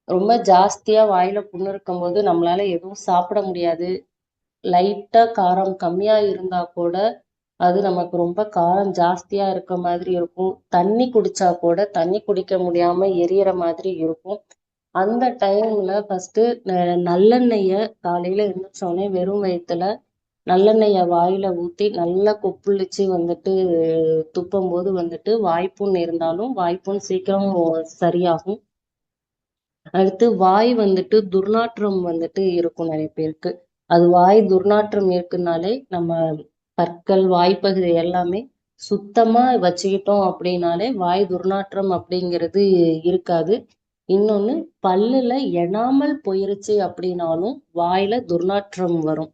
ரொம்ப ஜாஸ்தியா வாயில புண்ணு இருக்கும்போது நம்மளால எதுவும் சாப்பிட முடியாது. லைட்டா காரம் கம்மியா இருந்தா கூட அது நமக்கு ரொம்ப காரம் ஜாஸ்தியா இருக்க மாதிரி இருக்கும். தண்ணி குடிச்சா கூட தண்ணி குடிக்க முடியாம எரியற மாதிரி இருக்கும். அந்த டைம்ல ஃபர்ஸ்ட் நல்லெண்ணெய காலையில எழுந்திரிச்சோடனே வெறும் வயிற்றுல நல்லெண்ணெய வாயில ஊத்தி நல்லா கொப்புளிச்சு துப்பும் போது வாய்ப்புண் இருந்தாலும் வாய்ப்புண் சீக்கிரம் சரியாகும். அடுத்து வாய் துர்நாற்றம் இருக்கும் நிறைய பேருக்கு. அது வாய் துர்நாற்றம் இருக்குனாலே நம்ம பற்கள் வாய்ப்பகுதி எல்லாமே சுத்தமா வச்சுக்கிட்டோம் அப்படின்னாலே வாய் துர்நாற்றம் அப்படிங்கிறது இருக்காது. இன்னொன்னு பல்லுல எனாமல் போயிருச்சு அப்படின்னாலும் வாயில துர்நாற்றம் வரும்.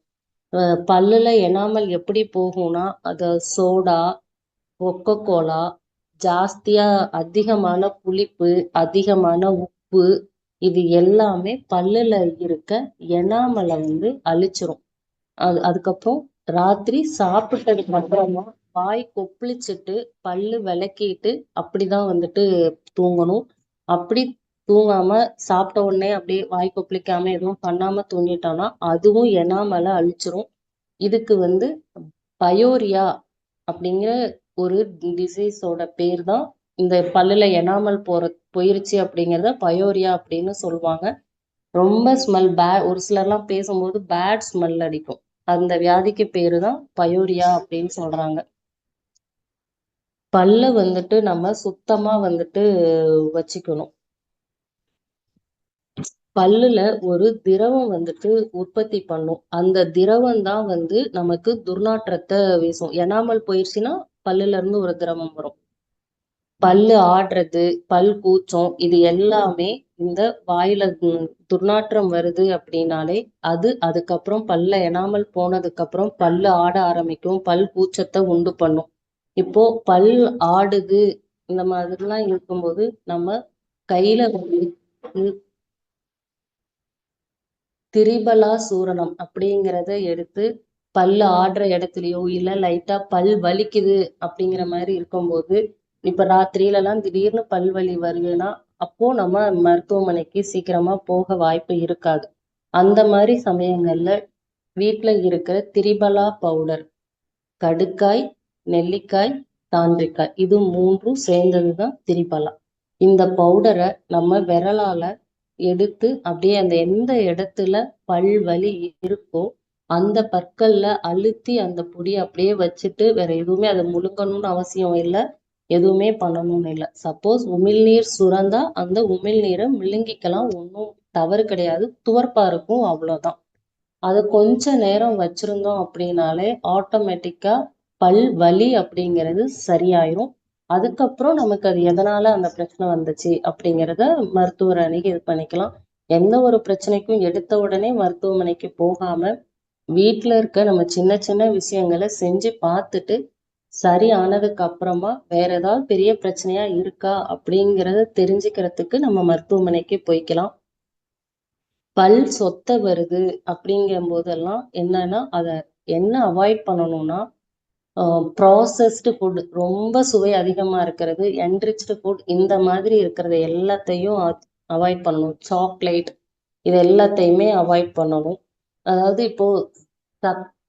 பல்லுல எனாமல் எப்படி போகும்னா அது சோடா, கொக்கோலா, ஜாஸ்தியா அதிகமான புளிப்பு, அதிகமான உப்பு, இது எல்லாமே பல்லுல இருக்க எனாமலை அழிச்சிரும். அதுக்கப்புறம் ராத்திரி சாப்பிட்டதுக்கு அப்புறமா வாய் கொப்பளிச்சுட்டு பல்லு விளக்கிட்டு அப்படிதான் தூங்கணும். அப்படி தூங்காம சாப்பிட்ட உடனே அப்படியே வாய் கொப்பளிக்காம எதுவும் பண்ணாம தூங்கிட்டோம்னா அதுவும் எனாமலை அழிச்சிரும். இதுக்கு பயோரியா அப்படிங்கிற ஒரு டிசீஸோட பேர் தான் இந்த பல்லுல எனாமல் போயிருச்சு அப்படிங்கிறத பயோரியா அப்படின்னு சொல்லுவாங்க. ரொம்ப ஸ்மெல் ஒரு சிலர்லாம் பேசும்போது பேட் ஸ்மெல் அடிக்கும். அந்த வியாதிக்கு பேரு தான் பயோரியா அப்படின்னு சொல்றாங்க. பல்ல நம்ம சுத்தமா வச்சுக்கணும். பல்லுல ஒரு திரவம் உற்பத்தி பண்ணும். அந்த திரவம் தான் நமக்கு துர்நாற்றத்தை வீசும். எனாமல் போயிடுச்சுன்னா பல்லுல இருந்து ஒரு திரவம் வரும். பல்லு ஆடுறது, பல் கூச்சம், இது எல்லாமே இந்த வாயில துர்நாற்றம் வருது அப்படின்னாலே அதுக்கப்புறம் பல்ல எனாமல் போனதுக்கு அப்புறம் பல்லு ஆட ஆரம்பிக்கும், பல் கூச்சத்தை உண்டு பண்ணும். இப்போ பல் ஆடுது இந்த மாதிரிலாம் இருக்கும்போது நம்ம கையில திரிபலா சூரணம் அப்படிங்கிறத எடுத்து பல்லு ஆடுற இடத்துலயோ இல்ல லைட்டா பல் வலிக்குது அப்படிங்கிற மாதிரி இருக்கும்போது, இப்ப ராத்திரியிலலாம் திடீர்னு பல் வலி வருதுன்னா அப்போ நம்ம மருத்துவமனைக்கு சீக்கிரமா போக வாய்ப்பு இருக்காது. அந்த மாதிரி சமயங்கள்ல வீட்டுல இருக்கிற திரிபலா பவுடர், கடுக்காய், நெல்லிக்காய், தாண்டிக்காய், இது மூன்றும் சேர்ந்ததுதான் திரிபலா. இந்த பவுடரை நம்ம விரலால எடுத்து அப்படியே அந்த எந்த இடத்துல பல் வலி இருக்கோ அந்த பற்கள்ல அழுத்தி அந்த பொடியை அப்படியே வச்சுட்டு வேற எதுவுமே அதை முழுங்கணும்னு அவசியம் இல்லை, எதுவுமே பண்ணணும்னு இல்லை. சப்போஸ் உமிழ்நீர் சுரந்தா அந்த உமிழ்நீரை முழுங்கிக்கலாம், ஒன்றும் தவறு கிடையாது, துவர்ப்பா இருக்கும், அவ்வளவுதான். அதை கொஞ்ச நேரம் வச்சிருந்தோம் அப்படின்னாலே ஆட்டோமேட்டிக்கா பல் வலி அப்படிங்கிறது சரியாயிரும். அதுக்கப்புறம் நமக்கு அது எதனால அந்த பிரச்சனை வந்துச்சு அப்படிங்கிறத மருத்துவர் அணுகி இது பண்ணிக்கலாம். எந்த ஒரு பிரச்சனைக்கும் எடுத்த உடனே மருத்துவமனைக்கு போகாம வீட்டுல இருக்க நம்ம சின்ன சின்ன விஷயங்களை செஞ்சு பார்த்துட்டு சரி ஆனதுக்கு அப்புறமா வேற ஏதாவது பெரிய பிரச்சனையா இருக்கா அப்படிங்கிறத தெரிஞ்சுக்கிறதுக்கு நம்ம மருத்துவமனைக்கு போய்க்கலாம். பல் சொத்த வருது அப்படிங்கும் போதெல்லாம் என்னன்னா அதை என்ன அவாய்ட் பண்ணணும்னா, ப்ராசஸ்டு ஃபுட், ரொம்ப சுவை அதிகமா இருக்கிறது, என்ரிச்டு ஃபுட், இந்த மாதிரி இருக்கிறது எல்லாத்தையும் அவாய்ட் பண்ணணும். சாக்லேட் இது எல்லாத்தையுமே அவாய்ட் பண்ணணும். அதாவது இப்போ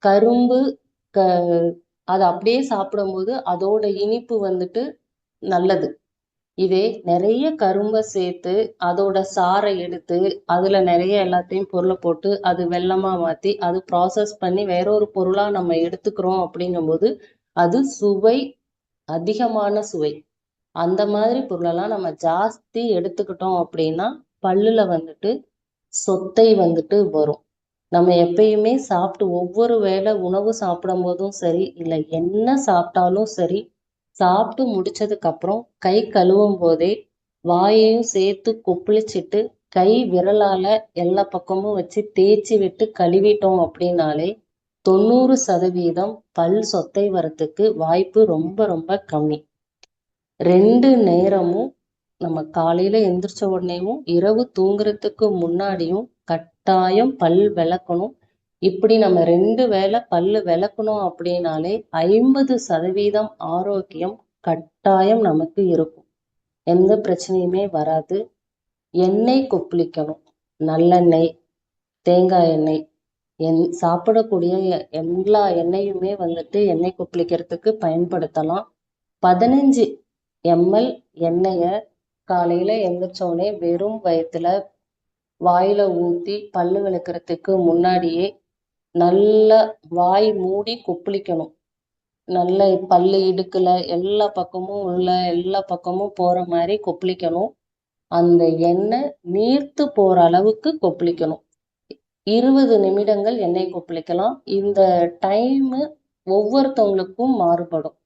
கரும்பு க அதை அப்படியே சாப்பிடும்போது அதோட இனிப்பு வந்துட்டு நல்லது. இதே நிறைய கரும்பை சேர்த்து அதோட சாறை எடுத்து அதுல நிறைய எல்லாத்தையும் பொருளை போட்டு அது வெல்லமா மாத்தி அது ப்ராசஸ் பண்ணி வேற ஒரு பொருளா நம்ம எடுத்துக்கிறோம் அப்படிங்கும்போது அது சுவை, அதிகமான சுவை. அந்த மாதிரி பொருளெல்லாம் நம்ம ஜாஸ்தி எடுத்துக்கிட்டோம் அப்படின்னா பல்லுல வந்துட்டு சொத்தை வந்துட்டு வரும். நம்ம எப்பயுமே சாப்பிட்டு ஒவ்வொரு வேளை உணவு சாப்பிடும் போதும் சரி, இல்லை என்ன சாப்பிட்டாலும் சரி, சாப்பிட்டு முடிச்சதுக்கு அப்புறம் கை கழுவும் போதே வாயையும் சேர்த்து கொப்பளிச்சிட்டு கை விரலால எல்லா பக்கமும் வச்சு தேய்ச்சி விட்டு கழுவிட்டோம் அப்படின்னாலே 90% பல் சொத்தை வரத்துக்கு வாய்ப்பு ரொம்ப ரொம்ப கம்மி. 2 நேரமும் நம்ம காலையில எந்திரிச்ச உடனேயும் இரவு தூங்குறதுக்கு முன்னாடியும் கட்டாயம் பல் விளக்கணும். இப்படி நம்ம 2 வேளை பல்லு விளக்கணும் அப்படின்னாலே 50% ஆரோக்கியம் கட்டாயம் நமக்கு இருக்கும். எந்த பிரச்சனையுமே வராது. எண்ணெய் கொப்பளிக்கணும். நல்லெண்ணெய், தேங்காய் எண்ணெய், சாப்பிடக்கூடிய எல்லா எண்ணெயுமே வந்துட்டு எண்ணெய் கொப்பளிக்கிறதுக்கு பயன்படுத்தலாம். 15 ml எண்ணெயை காலையில எந்திரிச்சோடனே வெறும் வயிற்றுல வாயில ஊத்தி பல்லு விளக்குறதுக்கு முன்னாடியே நல்லா வாய் மூடி கொப்பளிக்கணும். நல்ல பல்லு இடுக்குல எல்லா பக்கமும் உள்ள எல்லா பக்கமும் போற மாதிரி கொப்பளிக்கணும். அந்த எண்ணெய் நீர்த்து போற அளவுக்கு கொப்பளிக்கணும். 20 நிமிடங்கள் எண்ணெய் கொப்பளிக்கலாம். இந்த டைமு ஒவ்வொருத்தவங்களுக்கும் மாறுபடும்.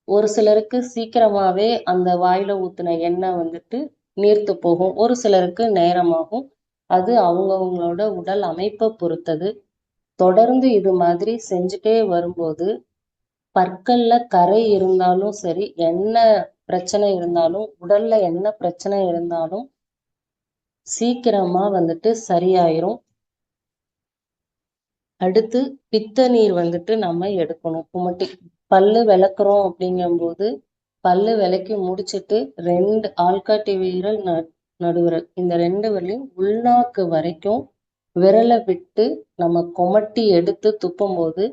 ஒரு சிலருக்கு சீக்கிரமாவே அந்த வாயில ஊத்துன எண்ணெய் வந்துட்டு நீர்த்து போகும், ஒரு சிலருக்கு நேரமாகும். அது அவங்கவுங்களோட உடல் அமைப்பை பொறுத்தது. தொடர்ந்து இது மாதிரி செஞ்சுட்டே வரும்போது பற்கள்ல கரை இருந்தாலும் சரி, என்ன பிரச்சனை இருந்தாலும், உடல்ல என்ன பிரச்சனை இருந்தாலும் சீக்கிரமா வந்துட்டு சரியாயிரும். அடுத்து பித்த நீர் வந்துட்டு நம்ம எடுக்கணும். குமட்டி பல்லு விளக்குறோம் அப்படிங்கும்போது பல்லு விளக்கி முடிச்சுட்டு 2 ஆள்காட்டி விரல் நடுவிரல், இந்த 2 விரலையும் உள்நாக்கு வரைக்கும் விரலை விட்டு நம்ம குமட்டி எடுத்து துப்பும் போது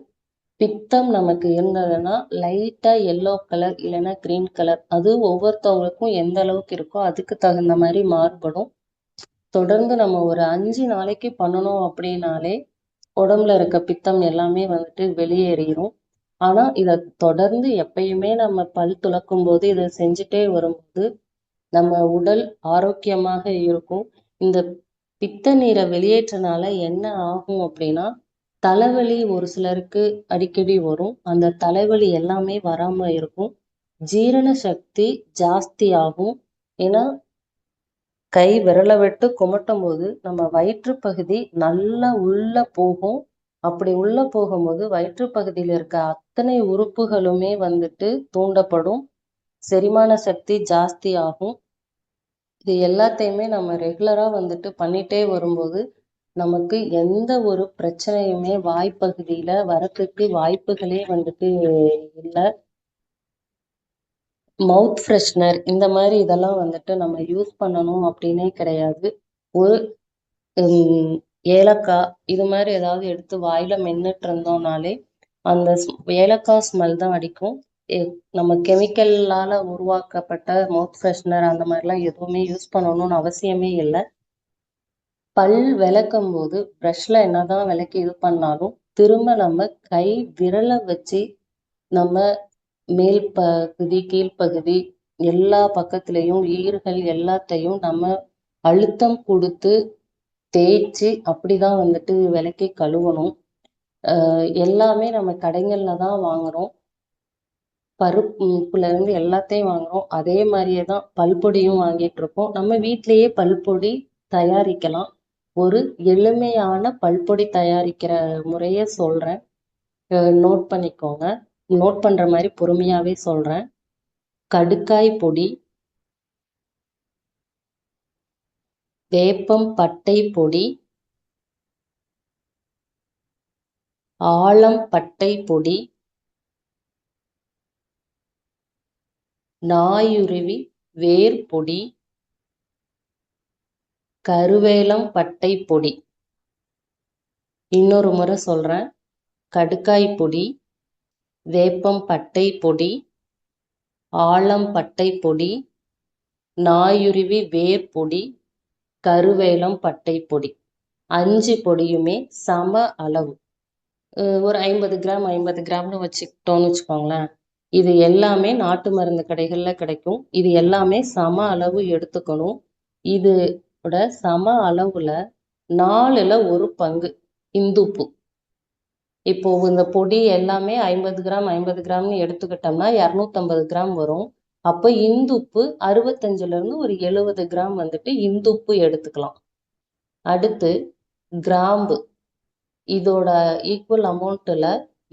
பித்தம் நமக்கு இருந்ததுன்னா லைட்டா எல்லோ கலர் இல்லைன்னா கிரீன் கலர், அது ஒவ்வொருத்தவங்களுக்கும் எந்த அளவுக்கு இருக்கோ அதுக்கு தகுந்த மாதிரி மாறுபடும். தொடர்ந்து நம்ம ஒரு 5 நாளைக்கு பண்ணணும் அப்படின்னாலே உடம்புல இருக்க பித்தம் எல்லாமே வந்துட்டு வெளியேறிடும். ஆனா இதை தொடர்ந்து எப்பயுமே நம்ம பல் துலக்கும் போது இதை செஞ்சுட்டே வரும்போது நம்ம உடல் ஆரோக்கியமாக இருக்கும். இந்த பித்த நீரை வெளியேற்றனால என்ன ஆகும் அப்படின்னா, தலைவலி ஒரு சிலருக்கு அடிக்கடி வரும். அந்த தலைவலி எல்லாமே வராம இருக்கும். ஜீரண சக்தி ஜாஸ்தி ஆகும். ஏன்னா கை விரலை விட்டு குமட்டும் போது நம்ம வயிற்று பகுதி நல்லா உள்ள போகும். அப்படி உள்ள போகும்போது வயிற்று பகுதியில் இருக்க அத்தனை உறுப்புகளுமே வந்துட்டு தூண்டப்படும். செரிமான சக்தி ஜாஸ்தி ஆகும். இது எல்லாத்தையுமே நம்ம ரெகுலரா வந்துட்டு பண்ணிட்டே வரும்போது நமக்கு எந்த ஒரு பிரச்சனையுமே வாய்ப்பகுதியில வரத்துக்கு வாய்ப்புகளே வந்துட்டு இல்லை. மவுத் ஃப்ரெஷ்னர் இந்த மாதிரி இதெல்லாம் வந்துட்டு நம்ம யூஸ் பண்ணணும் அப்படின்னே கிடையாது. ஒரு ஏலக்காய் இது மாதிரி ஏதாவது எடுத்து வாயில மென்னுட்டு இருந்தோம்னாலே அந்த ஏலக்காய் ஸ்மெல் தான் அடிக்கும். நம்ம கெமிக்கல்லால உருவாக்கப்பட்ட மவுத் ஃப்ரெஷ்னர் அந்த மாதிரிலாம் எதுவுமே யூஸ் பண்ணணும்னு அவசியமே இல்லை. பல் விளக்கும் போது ப்ரஷ்ல என்னதான் விளக்கி இது பண்ணாலும் திரும்ப நம்ம கை விரலை வச்சு நம்ம மேல் பகுதி கீழ்ப்பகுதி எல்லா பக்கத்துலேயும் ஈறுகள் எல்லாத்தையும் நம்ம அழுத்தம் கொடுத்து தேய்ச்சி அப்படிதான் வந்துட்டு விளக்கி கழுவணும். எல்லாமே நம்ம கடைகளில் தான் வாங்குறோம். பருப்புல இருந்து எல்லாத்தையும் வாங்குறோம். அதே மாதிரியே தான் பல்பொடியும் வாங்கிட்டு இருக்கோம். நம்ம வீட்டிலேயே பல்பொடி தயாரிக்கலாம். ஒரு எளிமையான பல்பொடி தயாரிக்கிற முறைய சொல்றேன். நோட் பண்ணிக்கோங்க. நோட் பண்ற மாதிரி பொறுமையாவே சொல்றேன். கடுக்காய் பொடி, வேப்பம் பட்டை பொடி, ஆலம் பட்டை பொடி, நாயுருவி வேர் பொடி, கருவேலம் பட்டை பொடி. இன்னொரு முறை சொல்றேன். கடுக்காய் பொடி, வேப்பம் பட்டை பொடி, ஆலம் பட்டை பொடி, நாயுருவி வேர் பொடி, கருவேலம் பட்டை பொடி. 5 பொடியுமே சம அளவு. ஒரு 50 கிராம் 50 கிராம்னு வச்சுக்கிட்டோம்னு வச்சுக்கோங்களேன். இது எல்லாமே நாட்டு மருந்து கடைகள்ல கிடைக்கும். இது எல்லாமே சம அளவு எடுத்துக்கணும். இதோட சம அளவுல 4ல் 1 பங்கு இந்துப்பு. இப்போ இந்த பொடி எல்லாமே 50 கிராம் 50 கிராம்னு எடுத்துக்கிட்டோம்னா 250 கிராம் வரும். அப்போ இந்துப்பு 65லேருந்து ஒரு 70 கிராம் வந்துட்டு இந்துப்பு எடுத்துக்கலாம். அடுத்து கிராம்பு. இதோட ஈக்குவல் அமௌண்ட்டில்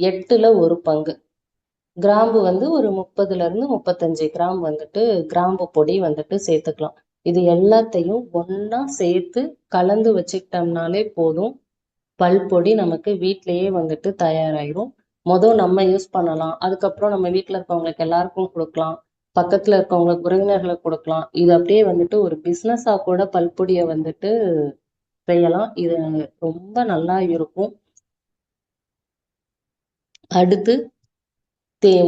8ல் 1 பங்கு. கிராம்பு வந்து ஒரு 30லேருந்து 35 கிராம் வந்துட்டு கிராம்பு பொடி வந்துட்டு சேர்த்துக்கலாம். இது எல்லாத்தையும் ஒன்றா சேர்த்து கலந்து வச்சுக்கிட்டோம்னாலே போதும். பல்பொடி நமக்கு வீட்டிலேயே வந்துட்டு தயாராகிடும். நம்ம யூஸ் பண்ணலாம். அதுக்கப்புறம் நம்ம வீட்டில் இருக்கவங்களுக்கு எல்லாருக்கும் கொடுக்கலாம். பக்கத்தில் இருக்கவங்களுக்கு உறவினர்களுக்கு கொடுக்கலாம். இது அப்படியே வந்துட்டு ஒரு பிஸ்னஸாக கூட பல்பொடியை வந்துட்டு செய்யலாம். இது ரொம்ப நல்லா இருக்கும். அடுத்து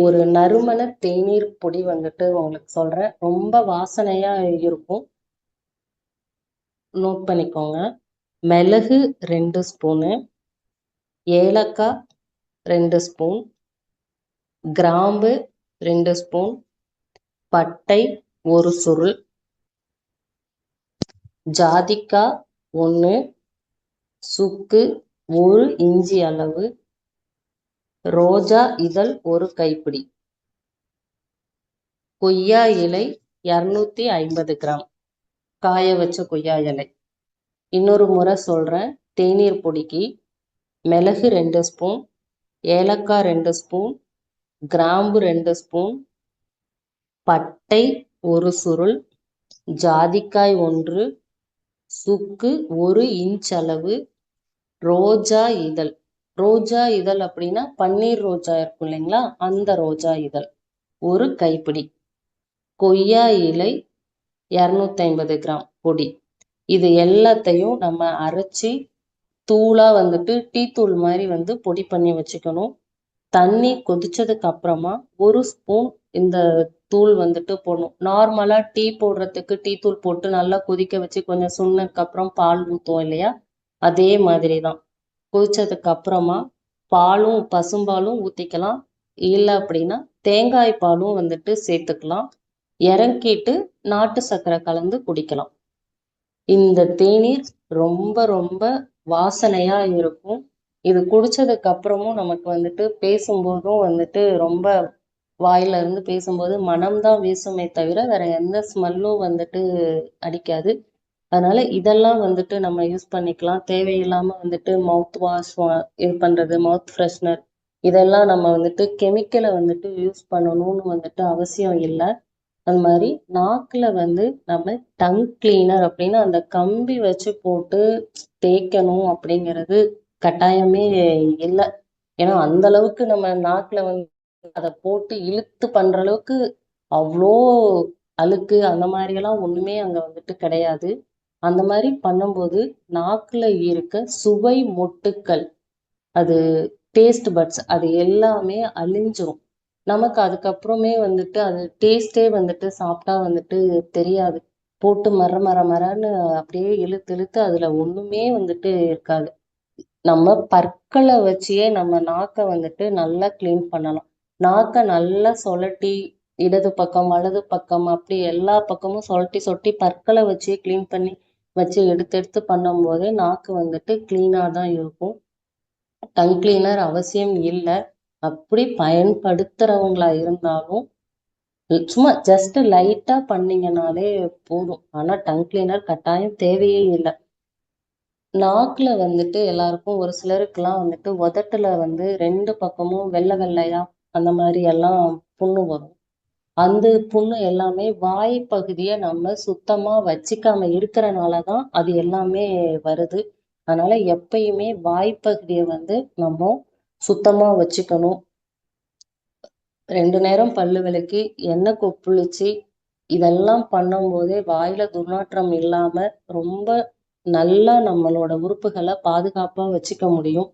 ஒரு நறுமண தேநீர் பொடி வந்துட்டு உங்களுக்கு சொல்றேன். ரொம்ப வாசனையா இருக்கும். நோட் பண்ணிக்கோங்க. மிளகு 2 ஸ்பூனு, ஏலக்காய் 2 ஸ்பூன், கிராம்பு 2 ஸ்பூன், பட்டை 1 சுருள், ஜாதிக்காய் 1, சுக்கு 1 இன்ச்சி அளவு, ரோஜா இதழ் 1 கைப்பிடி, கொய்யா இலை 250 கிராம், காய வச்ச கொய்யா இலை. இன்னொரு முறை சொல்றேன். தேநீர் பொடிக்கு மிளகு 2 ஸ்பூன், ஏலக்காய் 2 ஸ்பூன், கிராம்பு 2 ஸ்பூன், பட்டை 1 சுருள், ஜாதிக்காய் 1, சுக்கு 1 இன்ச் அளவு, ரோஜா இதழ். ரோஜா இதழ் அப்படின்னா பன்னீர் ரோஜா இருக்கும் இல்லைங்களா, அந்த ரோஜா இதழ் 1 கைப்பிடி, கொய்யா இலை 250 கிராம் பொடி. இது எல்லாத்தையும் நம்ம அரைச்சி தூளா வந்துட்டு டீ தூள் மாதிரி வந்து பொடி பண்ணி வச்சுக்கணும். தண்ணி கொதிச்சதுக்கு அப்புறமா 1 ஸ்பூன் இந்த தூள் வந்துட்டு போடணும். நார்மலா டீ போடுறதுக்கு டீ தூள் போட்டு நல்லா கொதிக்க வச்சு கொஞ்சம் சுண்ணதுக்கு அப்புறம் பால் ஊற்றுவோம் இல்லையா, அதே மாதிரி தான். கொதிச்சதுக்கு அப்புறமா பாலும் பசும்பாலும் ஊற்றிக்கலாம். இல்லை அப்படின்னா தேங்காய் பாலும் வந்துட்டு சேர்த்துக்கலாம். இறக்கிட்டு நாட்டு சர்க்கரை கலந்து குடிக்கலாம். இந்த தேநீர் ரொம்ப ரொம்ப வாசனையா இருக்கும். இது குடிச்சதுக்கு அப்புறமும் நமக்கு வந்துட்டு பேசும்போதும் வந்துட்டு ரொம்ப வாயில இருந்து பேசும்போது மனம்தான் வீசுமே தவிர வேற எந்த ஸ்மெல்லும் வந்துட்டு அடிக்காது. அதனால இதெல்லாம் வந்துட்டு நம்ம யூஸ் பண்ணிக்கலாம். தேவையில்லாம வந்துட்டு மவுத் வாஷ் இது பண்றது, மவுத் ஃப்ரெஷ்னர், இதெல்லாம் நம்ம வந்துட்டு கெமிக்கலை வந்துட்டு யூஸ் பண்ணணும்னு வந்துட்டு அவசியம் இல்லை. அது மாதிரி நாக்குல வந்து நம்ம டங் கிளீனர் அப்படின்னு அந்த கம்பி வச்சு போட்டு தேய்க்கணும் அப்படிங்கிறது கட்டாயமே இல்லை. ஏன்னா அந்த அளவுக்கு நம்ம நாக்குல வந்து அதை போட்டு இழுத்து பண்ற அளவுக்கு அவ்வளோ அழுக்கு அந்த மாதிரி எல்லாம் ஒண்ணுமே அங்க வந்துட்டு கிடையாது. அந்த மாதிரி பண்ணும்போது நாக்குல இருக்க சுவை மொட்டுக்கள், அது டேஸ்ட் பட்ஸ், அது எல்லாமே அழிஞ்சிரும். நமக்கு அதுக்கப்புறமே வந்துட்டு அது டேஸ்டே வந்துட்டு சாப்பிட்டா வந்துட்டு தெரியாது. போட்டு மரன்னு அப்படியே இழுத்து இழுத்து அதுல ஒண்ணுமே வந்துட்டு இருக்காது. நம்ம பற்களை வச்சே நம்ம நாக்கை வந்துட்டு நல்லா கிளீன் பண்ணலாம். நாக்கை நல்லா சொலட்டி இடது பக்கம் வலது பக்கம் அப்படி எல்லா பக்கமும் சொட்டி பற்களை வச்சே கிளீன் பண்ணி வச்சு எடுத்து பண்ணும்போதே நாக்கு வந்துட்டு கிளீனா தான் இருக்கும். டங் கிளீனர் அவசியம் இல்லை. அப்படி பயன்படுத்துறவங்களா இருந்தாலும் சும்மா ஜஸ்ட் லைட்டா பண்ணீங்கனாலே போதும். ஆனா டங் கிளீனர் கட்டாயம் தேவையே இல்லை. நாக்குல வந்துட்டு எல்லாருக்கும் ஒரு சிலருக்குலாம் வந்துட்டு உதட்டுல வந்து 2 பக்கமும் வெள்ளை வெள்ளையா அந்த மாதிரி எல்லாம் புண்ணு வரும். அந்த புண்ணு எல்லாமே வாய் பகுதியை நம்ம சுத்தமா வச்சுக்காம இருக்கிறனாலதான் அது எல்லாமே வருது. அதனால எப்பயுமே வாய்ப்பகுதியை வந்து நம்ம சுத்தமா வச்சுக்கணும். 2 நேரம் பல்லு விளக்கி எண்ணெய் கொப்புளிச்சு இதெல்லாம் பண்ணும்போதே வாயில துர்நாற்றம் இல்லாம ரொம்ப நல்லா நம்மளோட உறுப்புகளை பாதுகாப்பா வச்சுக்க முடியும்.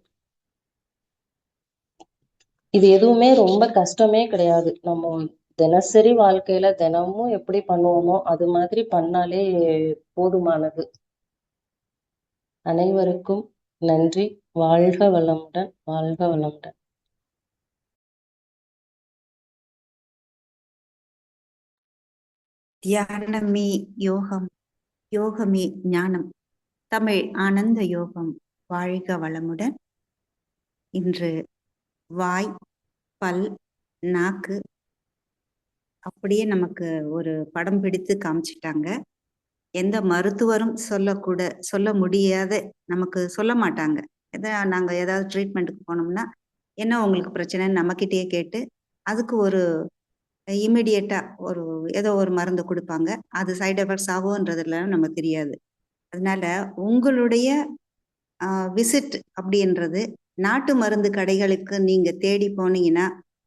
இது எதுவுமே ரொம்ப கஷ்டமே கிடையாது. நம்ம தினசரி வாழ்க்கையில தினமும் எப்படி பண்ணுவோமோ அது மாதிரி பண்ணாலே போதுமானது. அனைவருக்கும் நன்றி. வாழ்க வளமுடன், வாழ்க வளமுடன். தியானமே யோகம், யோகமே ஞானம். தமிழ் ஆனந்த யோகம். வாழ்க வளமுடன். இன்று வாய், பல், நாக்கு அப்படியே நமக்கு ஒரு படம் பிடித்து காமிச்சிட்டாங்க. எந்த மருத்துவரும் சொல்ல முடியாத, நமக்கு சொல்ல மாட்டாங்க. நாங்க ஏதாவது ட்ரீட்மெண்ட்டுக்கு போனோம்னா என்ன உங்களுக்கு பிரச்சனைன்னு நம்மக்கிட்டேயே கேட்டு அதுக்கு ஒரு இமிடியேட்டா ஏதோ ஒரு மருந்து கொடுப்பாங்க. அது சைடு எஃபெக்ட்ஸ் ஆகும்ன்றதுல நமக்கு தெரியாது. அதனால உங்களுடைய விசிட் அப்படின்றது நாட்டு மருந்து கடைகளுக்கு நீங்க தேடி போனீங்கன்னா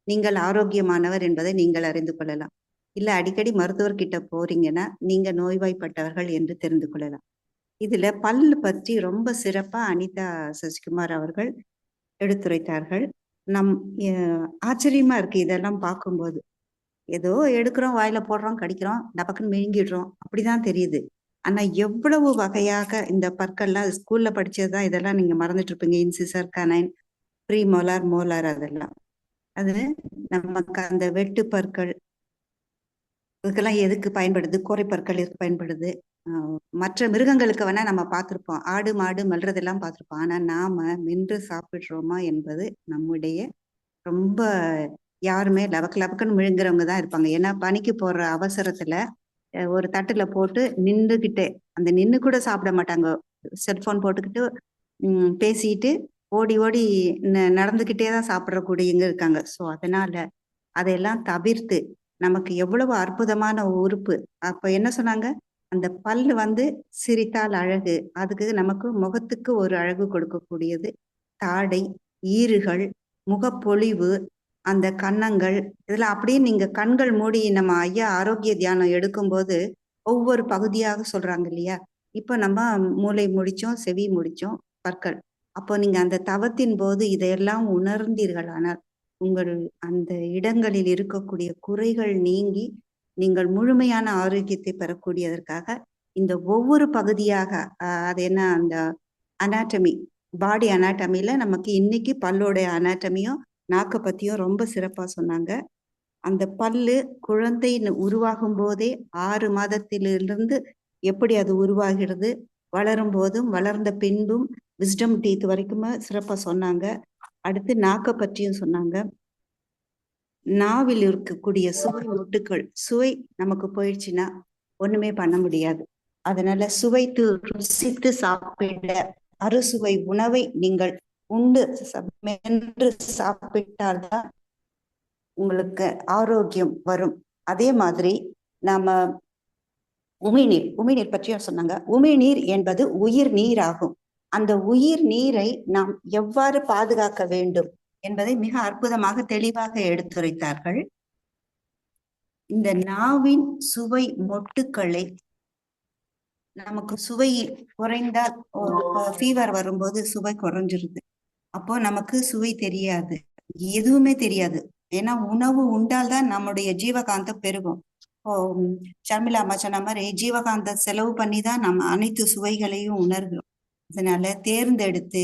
நீங்கள் ஆரோக்கியமானவர் என்பதை நீங்கள் அறிந்து கொள்ளலாம். இல்ல அடிக்கடி மருத்துவர்கிட்ட போறீங்கன்னா நீங்க நோய்வாய்ப்பட்டவர்கள் என்று தெரிந்து கொள்ளலாம். இதுல பல்லு பற்றி ரொம்ப சிறப்பா அனிதா சசிகுமார் அவர்கள் எடுத்துரைத்தார்கள். ஆச்சரியமா இருக்கு இதெல்லாம் பார்க்கும்போது. ஏதோ எடுக்கிறோம், வாயில போடுறோம், கடிக்கிறோம், டபக்குன்னு விழுங்கிடுறோம், அப்படிதான் தெரியுது. ஆனா எவ்வளவு வகையாக இந்த பற்கள்லாம் ஸ்கூல்ல படிச்சதுதான், இதெல்லாம் நீங்க மறந்துட்டு இருப்பீங்க. Incisor, canine, premolar, molar, அதெல்லாம். அது நமக்கு அந்த வெட்டு பற்கள் இதுக்கெல்லாம் எதுக்கு பயன்படுது? கோரை பற்கள் எதுக்கு பயன்படுது? மற்ற மிருகங்களுக்கு வேணா நம்ம பார்த்திருப்போம், ஆடு மாடு மெல்றதெல்லாம் பார்த்திருப்போம். ஆனா நாம மென்று சாப்பிடுறோமா என்பது நம்முடைய ரொம்ப யாருமே லபக்குன்னு விழுங்குறவங்க தான் இருப்பாங்க. ஏன்னா பனிக்கு போற அவசரத்துல ஒரு தட்டுல போட்டு நின்றுகிட்டே, அந்த நின்று கூட சாப்பிட மாட்டாங்க. செல்போன் போட்டுக்கிட்டு பேசிட்டு ஓடி ஓடி நடந்துகிட்டே தான் சாப்பிடக்கூடியவங்க இருக்காங்க. ஸோ அதனால அதையெல்லாம் தவிர்த்து நமக்கு எவ்வளவு அற்புதமான உறுப்பு. அப்ப என்ன சொன்னாங்க, அந்த பல்லு வந்து சிரித்தால் அழகு, அதுக்கு நமக்கு முகத்துக்கு ஒரு அழகு கொடுக்கக்கூடியது தாடை, ஈறுகள், முகப்பொலிவு, அந்த கன்னங்கள், இதெல்லாம் அப்படியே நீங்க கண்கள் மூடி நம்ம ஐயா ஆரோக்கிய தியானம் எடுக்கும்போது ஒவ்வொரு பகுதியாக சொல்றாங்க இல்லையா? இப்ப நம்ம மூளை முடிச்சோம், செவி முடிச்சோம், பற்கள். அப்போ நீங்க அந்த தவத்தின் போது இதையெல்லாம் உணர்ந்தீர்களானால் உங்கள் அந்த இடங்களில் இருக்கக்கூடிய குறைகள் நீங்கி நீங்கள் முழுமையான ஆரோக்கியத்தை பெறக்கூடியதற்காக இந்த ஒவ்வொரு பகுதியாக அது என்ன அந்த அனாட்டமி, பாடி அனாட்டமில நமக்கு இன்னைக்கு பல்லோடைய அனாட்டமியும் நாக்க பத்தியும் ரொம்ப சிறப்பா சொன்னாங்க. அந்த பல்லு குழந்தை உருவாகும் போதே 6 மாதத்திலிருந்து எப்படி அது உருவாகிறது, வளரும் போதும் வளர்ந்த பின்பும் விஸ்டம் டீத் வரைக்குமே சிறப்பா சொன்னாங்க. அடுத்து நாக்க பற்றியும் சொன்னாங்க. நாவில் இருக்கக்கூடிய சுவை ஒட்டுக்கள், சுவை நமக்கு போயிடுச்சுன்னா ஒண்ணுமே பண்ண முடியாது. அதனால சுவைத்து ருசித்து சாப்பிட அறுசுவை உணவை நீங்கள் உண்டு மென்று சாப்பிட்டால்தான் உங்களுக்கு ஆரோக்கியம் வரும். அதே மாதிரி நாம உமிழ்நீர் பற்றியும் சொன்னாங்க. உமிழ்நீர் என்பது உயிர் நீர் ஆகும். அந்த உயிர் நீரை நாம் எவ்வாறு பாதுகாக்க வேண்டும் என்பதை மிக அற்புதமாக தெளிவாக எடுத்துரைத்தார்கள். இந்த நாவின் சுவை மொட்டுக்களை நமக்கு சுவை குறைந்தால், ஃபீவர் வரும்போது சுவை குறைஞ்சிருது. அப்போ நமக்கு சுவை தெரியாது, எதுவுமே தெரியாது. ஏன்னா உணவு உண்டால்தான் நம்முடைய ஜீவகாந்தம் பெருகும். இப்போ ஷர்மிளா அம்மா சொன்ன மாதிரி ஜீவகாந்த செலவு பண்ணி தான் நம்ம அனைத்து சுவைகளையும் உணர்கிறோம். அதனால தேர்ந்தெடுத்து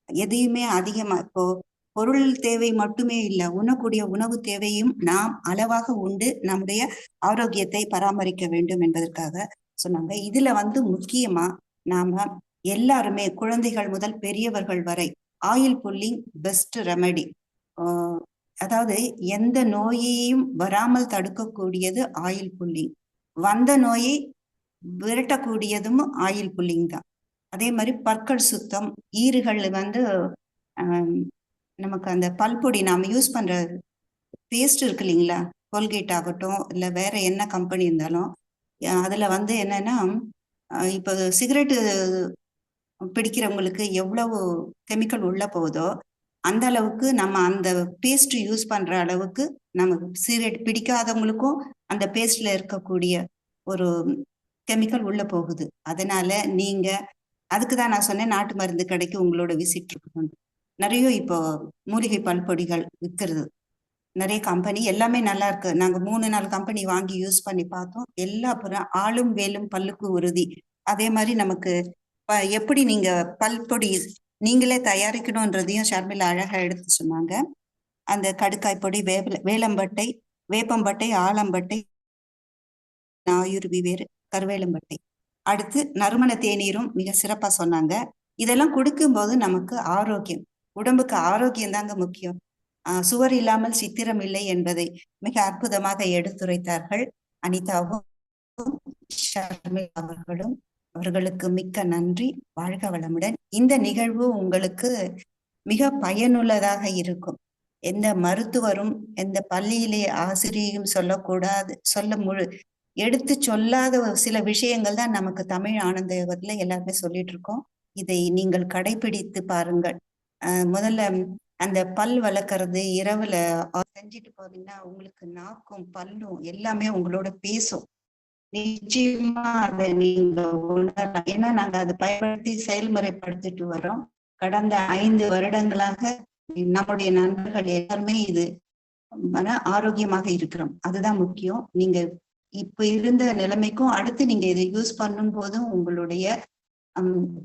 எதையுமே அதிகமா, இப்போ பொருள் தேவை மட்டுமே இல்லை, உண்ணக்கூடிய உணவு தேவையும் நாம் அளவாக உண்டு நம்முடைய ஆரோக்கியத்தை பராமரிக்க வேண்டும் என்பதற்காக சொன்னாங்க. இதுல முக்கியமா நாம எல்லாருமே குழந்தைகள் முதல் பெரியவர்கள் வரை ஆயில் புல்லிங் பெஸ்ட் ரெமெடி. அதாவது எந்த நோயையும் வராமல் தடுக்கக்கூடியது ஆயில் புல்லிங். வந்த நோயை விரட்டக்கூடியதும் ஆயில் புல்லிங் தான். அதே மாதிரி பற்கள் சுத்தம், ஈறுகள் வந்து நமக்கு அந்த பல்பொடி நாம யூஸ் பண்ற பேஸ்ட் இருக்கு இல்லைங்களா, கோல்கேட் ஆகட்டும் இல்ல வேற என்ன கம்பெனி இருந்தாலும் அதுல வந்து என்னன்னா இப்போ சிகரெட்டு பிடிக்கிறவங்களுக்கு எவ்வளவு கெமிக்கல் உள்ள போகுதோ அந்த அளவுக்கு நம்ம அந்த பேஸ்ட் யூஸ் பண்ற அளவுக்கு நமக்கு சிகரெட் பிடிக்காதவங்களுக்கும் அந்த பேஸ்ட்ல இருக்கக்கூடிய ஒரு கெமிக்கல் உள்ள போகுது. அதனால நீங்க அதுக்குதான் நான் சொன்னேன் நாட்டு மருந்து கடைக்கு உங்களோட விசிட் இருக்கணும். நிறைய இப்போ மூலிகை பல்பொடிகள் விற்கிறது, நிறைய கம்பெனி எல்லாமே நல்லா இருக்கு. நாங்க 3-4 கம்பெனி வாங்கி யூஸ் பண்ணி பார்த்தோம். எல்லா புறம் ஆளும் வேலும் பல்லுக்கு உறுதி. அதே மாதிரி நமக்கு எப்படி நீங்க பல்பொடி நீங்களே தயாரிக்கணும்ன்றதையும் ஷர்மிளா அழகா எடுத்து சொன்னாங்க. அந்த கடுக்காய் பொடி, வேலம்பட்டை, வேப்பம்பட்டை, ஆலம்பட்டை, ஆயுர்வி வேறு, கருவேலம்பட்டை, அடுத்து நறுமண தேநீரும் மிக சிறப்பா சொன்னாங்க. இதெல்லாம் கொடுக்கும்போது நமக்கு ஆரோக்கியம், உடம்புக்கு ஆரோக்கியம் தாங்க முக்கியம். சுவர் இல்லாமல் சித்திரம் இல்லை என்பதை மிக அற்புதமாக எடுத்துரைத்தார்கள் அனிதாவும் ஷர்மிளா அவர்களும். அவர்களுக்கு மிக்க நன்றி. வாழ்க வளமுடன். இந்த நிகழ்வு உங்களுக்கு மிக பயனுள்ளதாக இருக்கும். எந்த மருத்துவரும் எந்த பள்ளியிலே ஆசிரியரும் சொல்லக்கூடாது எடுத்து சொல்லாத சில விஷயங்கள் தான் நமக்கு தமிழ் ஆனந்த யோகத்துல எல்லாருமே சொல்லிட்டு இருக்கோம். இதை நீங்கள் கடைபிடித்து பாருங்கள். முதல்ல அந்த பல் வளர்க்கறது இரவுல செஞ்சுட்டு போனீங்கன்னா உங்களுக்கு நாக்கும் பல்லும் எல்லாமே உங்களோட பேசும். நிச்சயமா அதை நீங்க உணரலாம். ஏன்னா நாங்க அதை பயன்படுத்தி செயல்முறைப்படுத்திட்டு வரோம். கடந்த 5 வருடங்களாக நம்முடைய நண்பர்கள் எல்லாருமே இது மன ஆரோக்கியமாக இருக்கிறோம். அதுதான் முக்கியம். நீங்க இப்ப இருந்த நிலைமைக்கும் அடுத்து நீங்க இதை யூஸ் பண்ணும் போதும் உங்களுடைய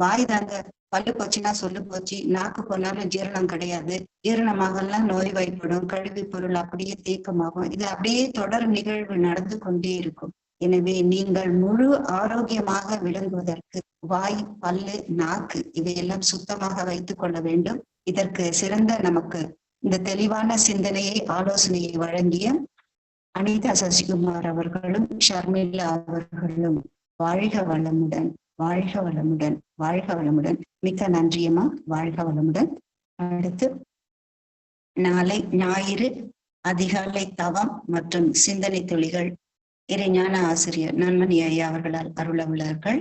வாய் தாங்க, பல்லு போச்சுன்னா சொல்லு போச்சு, நாக்கு போனாலும் ஜீரணம் கிடையாது, ஜீரணமாகலாம் நோய்வாய்ப்படும், கழிவு பொருள் அப்படியே தேக்கமாகும். இது அப்படியே தொடர் நிகழ்வு நடந்து கொண்டே இருக்கும். எனவே நீங்கள் முழு ஆரோக்கியமாக விளங்குவதற்கு வாய், பல்லு, நாக்கு இவையெல்லாம் சுத்தமாக வைத்துக் கொள்ள வேண்டும். இதற்கு சிறந்த நமக்கு இந்த தெளிவான சிந்தனையை, ஆலோசனையை வழங்கிய அனிதா சசிகுமார் அவர்களும் ஷர்மிளா அவர்களும் வாழ்க வளமுடன், வாழ்க வளமுடன், வாழ்க வளமுடன். மிக்க நன்றியம்மா. வாழ்க வளமுடன். அடுத்து நாளை ஞாயிறு அதிகாலை தவம் மற்றும் சிந்தனை துளிகள் இறைஞான ஆசிரியர் நன்மணி ஐயா அவர்களால் அருள உள்ளார்கள்.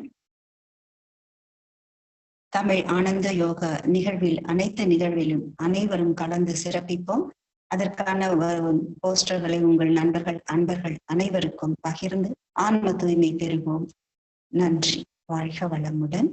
தமிழ் ஆனந்த யோகா நிகழ்வில் அனைத்து நிகழ்விலும் அனைவரும் கலந்து சிறப்பிப்போம். அதற்கான போஸ்டர்களை உங்கள் நண்பர்கள், அன்பர்கள் அனைவருக்கும் பகிர்ந்து ஆன்ம தூய்மை பெறுவோம். நன்றி. வாழ்க வளமுடன்.